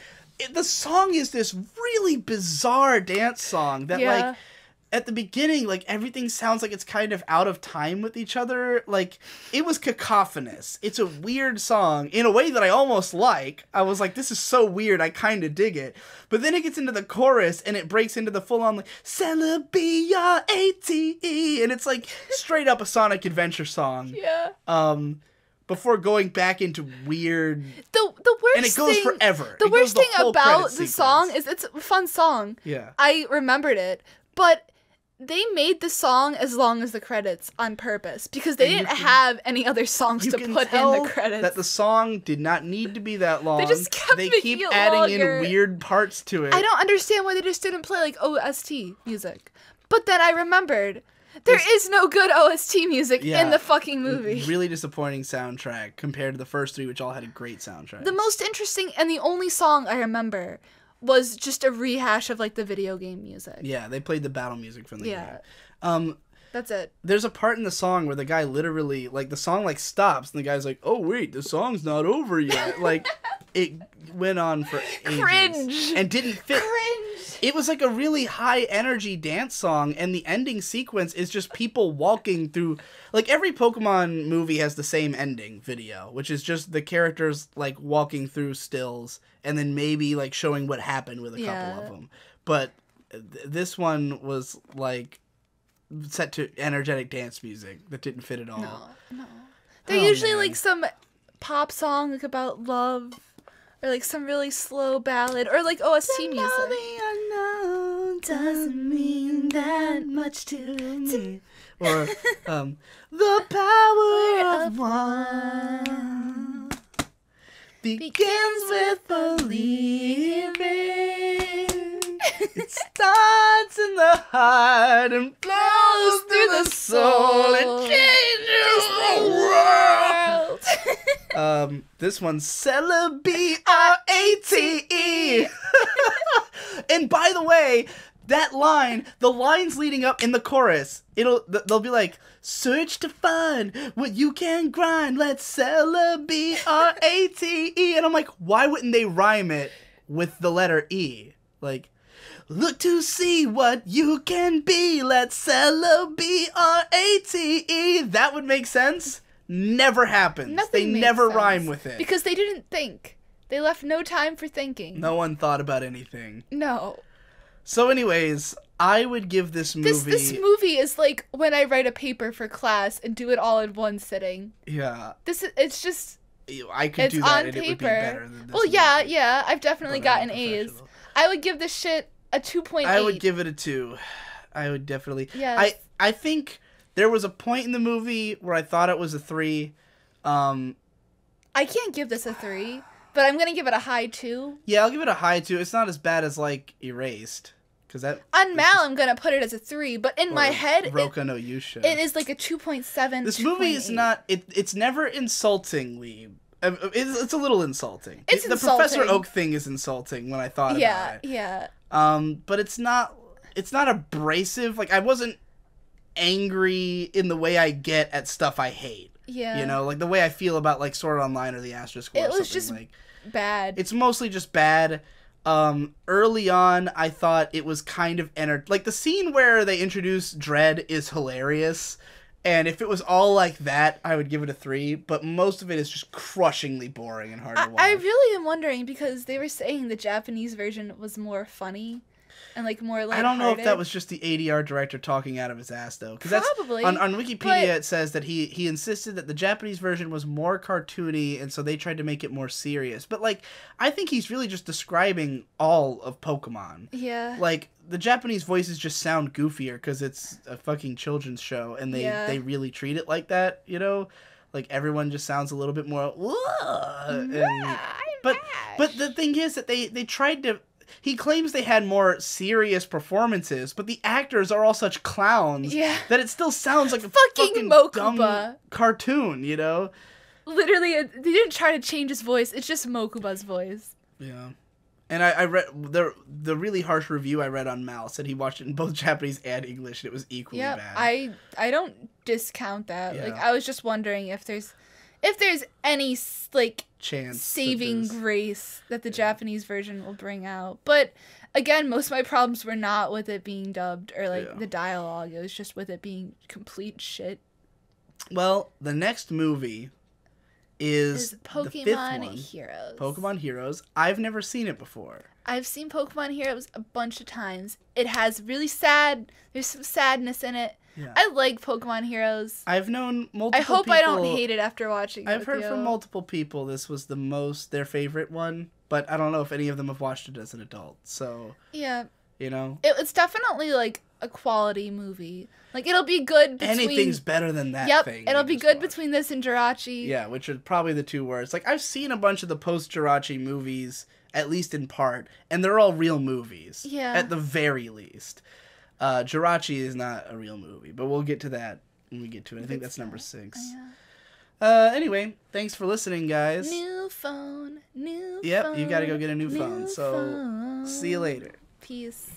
the song is this really bizarre dance song that like at the beginning, like, everything sounds like it's kind of out of time with each other. Like, it was cacophonous. It's a weird song in a way that I almost like. I was like, this is so weird, I kind of dig it. But then it gets into the chorus, and it breaks into the full-on, like, Celebi, R-A-T-E, and it's, like, straight up a Sonic Adventure song. Yeah. Before going back into weird... The worst and it goes thing, forever. The worst thing about the song is it's a fun song. Yeah. I remembered it, but... They made the song as long as the credits on purpose because they didn't have any other songs to put in the credits. That the song did not need to be that long. They just kept keep adding in weird parts to it. I don't understand why they just didn't play like OST music. But then I remembered there is no good OST music in the fucking movie. Really disappointing soundtrack compared to the first three, which all had a great soundtrack. The most interesting and the only song I remember was just a rehash of like the video game music. Yeah, they played the battle music from the game. That's it. There's a part in the song where the guy literally, like, the song like stops and the guy's like, "Oh wait, the song's not over yet." Like, it went on for ages. Cringe. And didn't fit. Cringe. It was like a really high energy dance song, and the ending sequence is just people walking through. Like, every Pokemon movie has the same ending video, which is just the characters like walking through stills and then maybe like showing what happened with a couple of them. But this one was like set to energetic dance music that didn't fit at all. No. They're usually like some pop song like about love. Or like some really slow ballad, or like OST music. The unknown doesn't mean that much to me. Or the power of one begins with believing. It starts in the heart and flows through the soul and changes the world. This one's Celebi, R-A-T-E. And by the way, that line, the lines leading up in the chorus, they'll be like, search to find what you can grind, let's Celebi, R-A-T-E. And I'm like, why wouldn't they rhyme it with the letter E? Like, look to see what you can be, let's Celebi, R-A-T-E. That would make sense. Never happens. They never rhyme with it. Because they didn't think. They left no time for thinking. No one thought about anything. No. So anyways, I would give this movie... This movie is like when I write a paper for class and do it all in one sitting. Yeah. It's just... I could do that and it would be better than this movie. Yeah. I've definitely gotten A's. I would give this shit a 2.8. I would give it a 2. I would definitely... Yes. I think... There was a point in the movie where I thought it was a 3. I can't give this a 3, but I'm gonna give it a high 2. Yeah, I'll give it a high 2. It's not as bad as like Erased, because that. On Mal, I'm gonna put it as a 3, but in my head, Roka no Yusha. it is like a 2.7. This movie is not. It's never insultingly. It's a little insulting. It's the insulting. Professor Oak thing is insulting when I thought about it. Yeah. But it's not. It's not abrasive. Like, I wasn't angry in the way I get at stuff I hate. Yeah. You know, like the way I feel about like Sword Art Online or the Asterisk War. It was just like bad. It's mostly just bad. Early on, I thought it was kind of like the scene where they introduce Dread is hilarious. And if it was all like that, I would give it a 3. But most of it is just crushingly boring and hard to watch. I really am wondering because they were saying the Japanese version was more funny. and like more lighthearted. I don't know if that was just the ADR director talking out of his ass though, because Probably. That's on Wikipedia. It says that he insisted that the Japanese version was more cartoony, and so they tried to make it more serious. But like, I think he's really just describing all of Pokemon. Yeah. Like the Japanese voices just sound goofier because it's a fucking children's show, and they really treat it like that. You know, like everyone just sounds a little bit more. But the thing is that they tried to. He claims they had more serious performances, but the actors are all such clowns that it still sounds like a fucking dumb cartoon, you know? Literally, they didn't try to change his voice. It's just Mokuba's voice. Yeah. And I read the really harsh review I read on Mal said he watched it in both Japanese and English, and it was equally bad. I don't discount that. Yeah. Like, I was just wondering if there's any like chance saving grace that the Japanese version will bring out. But again, most of my problems were not with it being dubbed or like the dialogue. It was just with it being complete shit. Well, the next movie is Pokemon the fifth one, Heroes. Pokemon Heroes. I've never seen it before. I've seen Pokemon Heroes a bunch of times. It has there's some sadness in it. Yeah. I like Pokemon Heroes. I've known multiple I hope people, I don't hate it after watching it. I've heard from multiple people this was their favorite one, but I don't know if any of them have watched it as an adult. So, yeah. You know? It's definitely like a quality movie. Like, it'll be good between... Anything's better than that thing. Yep, it'll be good between this and Jirachi. Yeah, which are probably the two worst. Like, I've seen a bunch of the post-Jirachi movies, at least in part, and they're all real movies. Yeah. At the very least. Jirachi is not a real movie, but we'll get to that when we get to it. I think that's number 6. Yeah. Anyway, thanks for listening, guys. New phone. Yep, you gotta go get a new phone. So, see you later. Peace.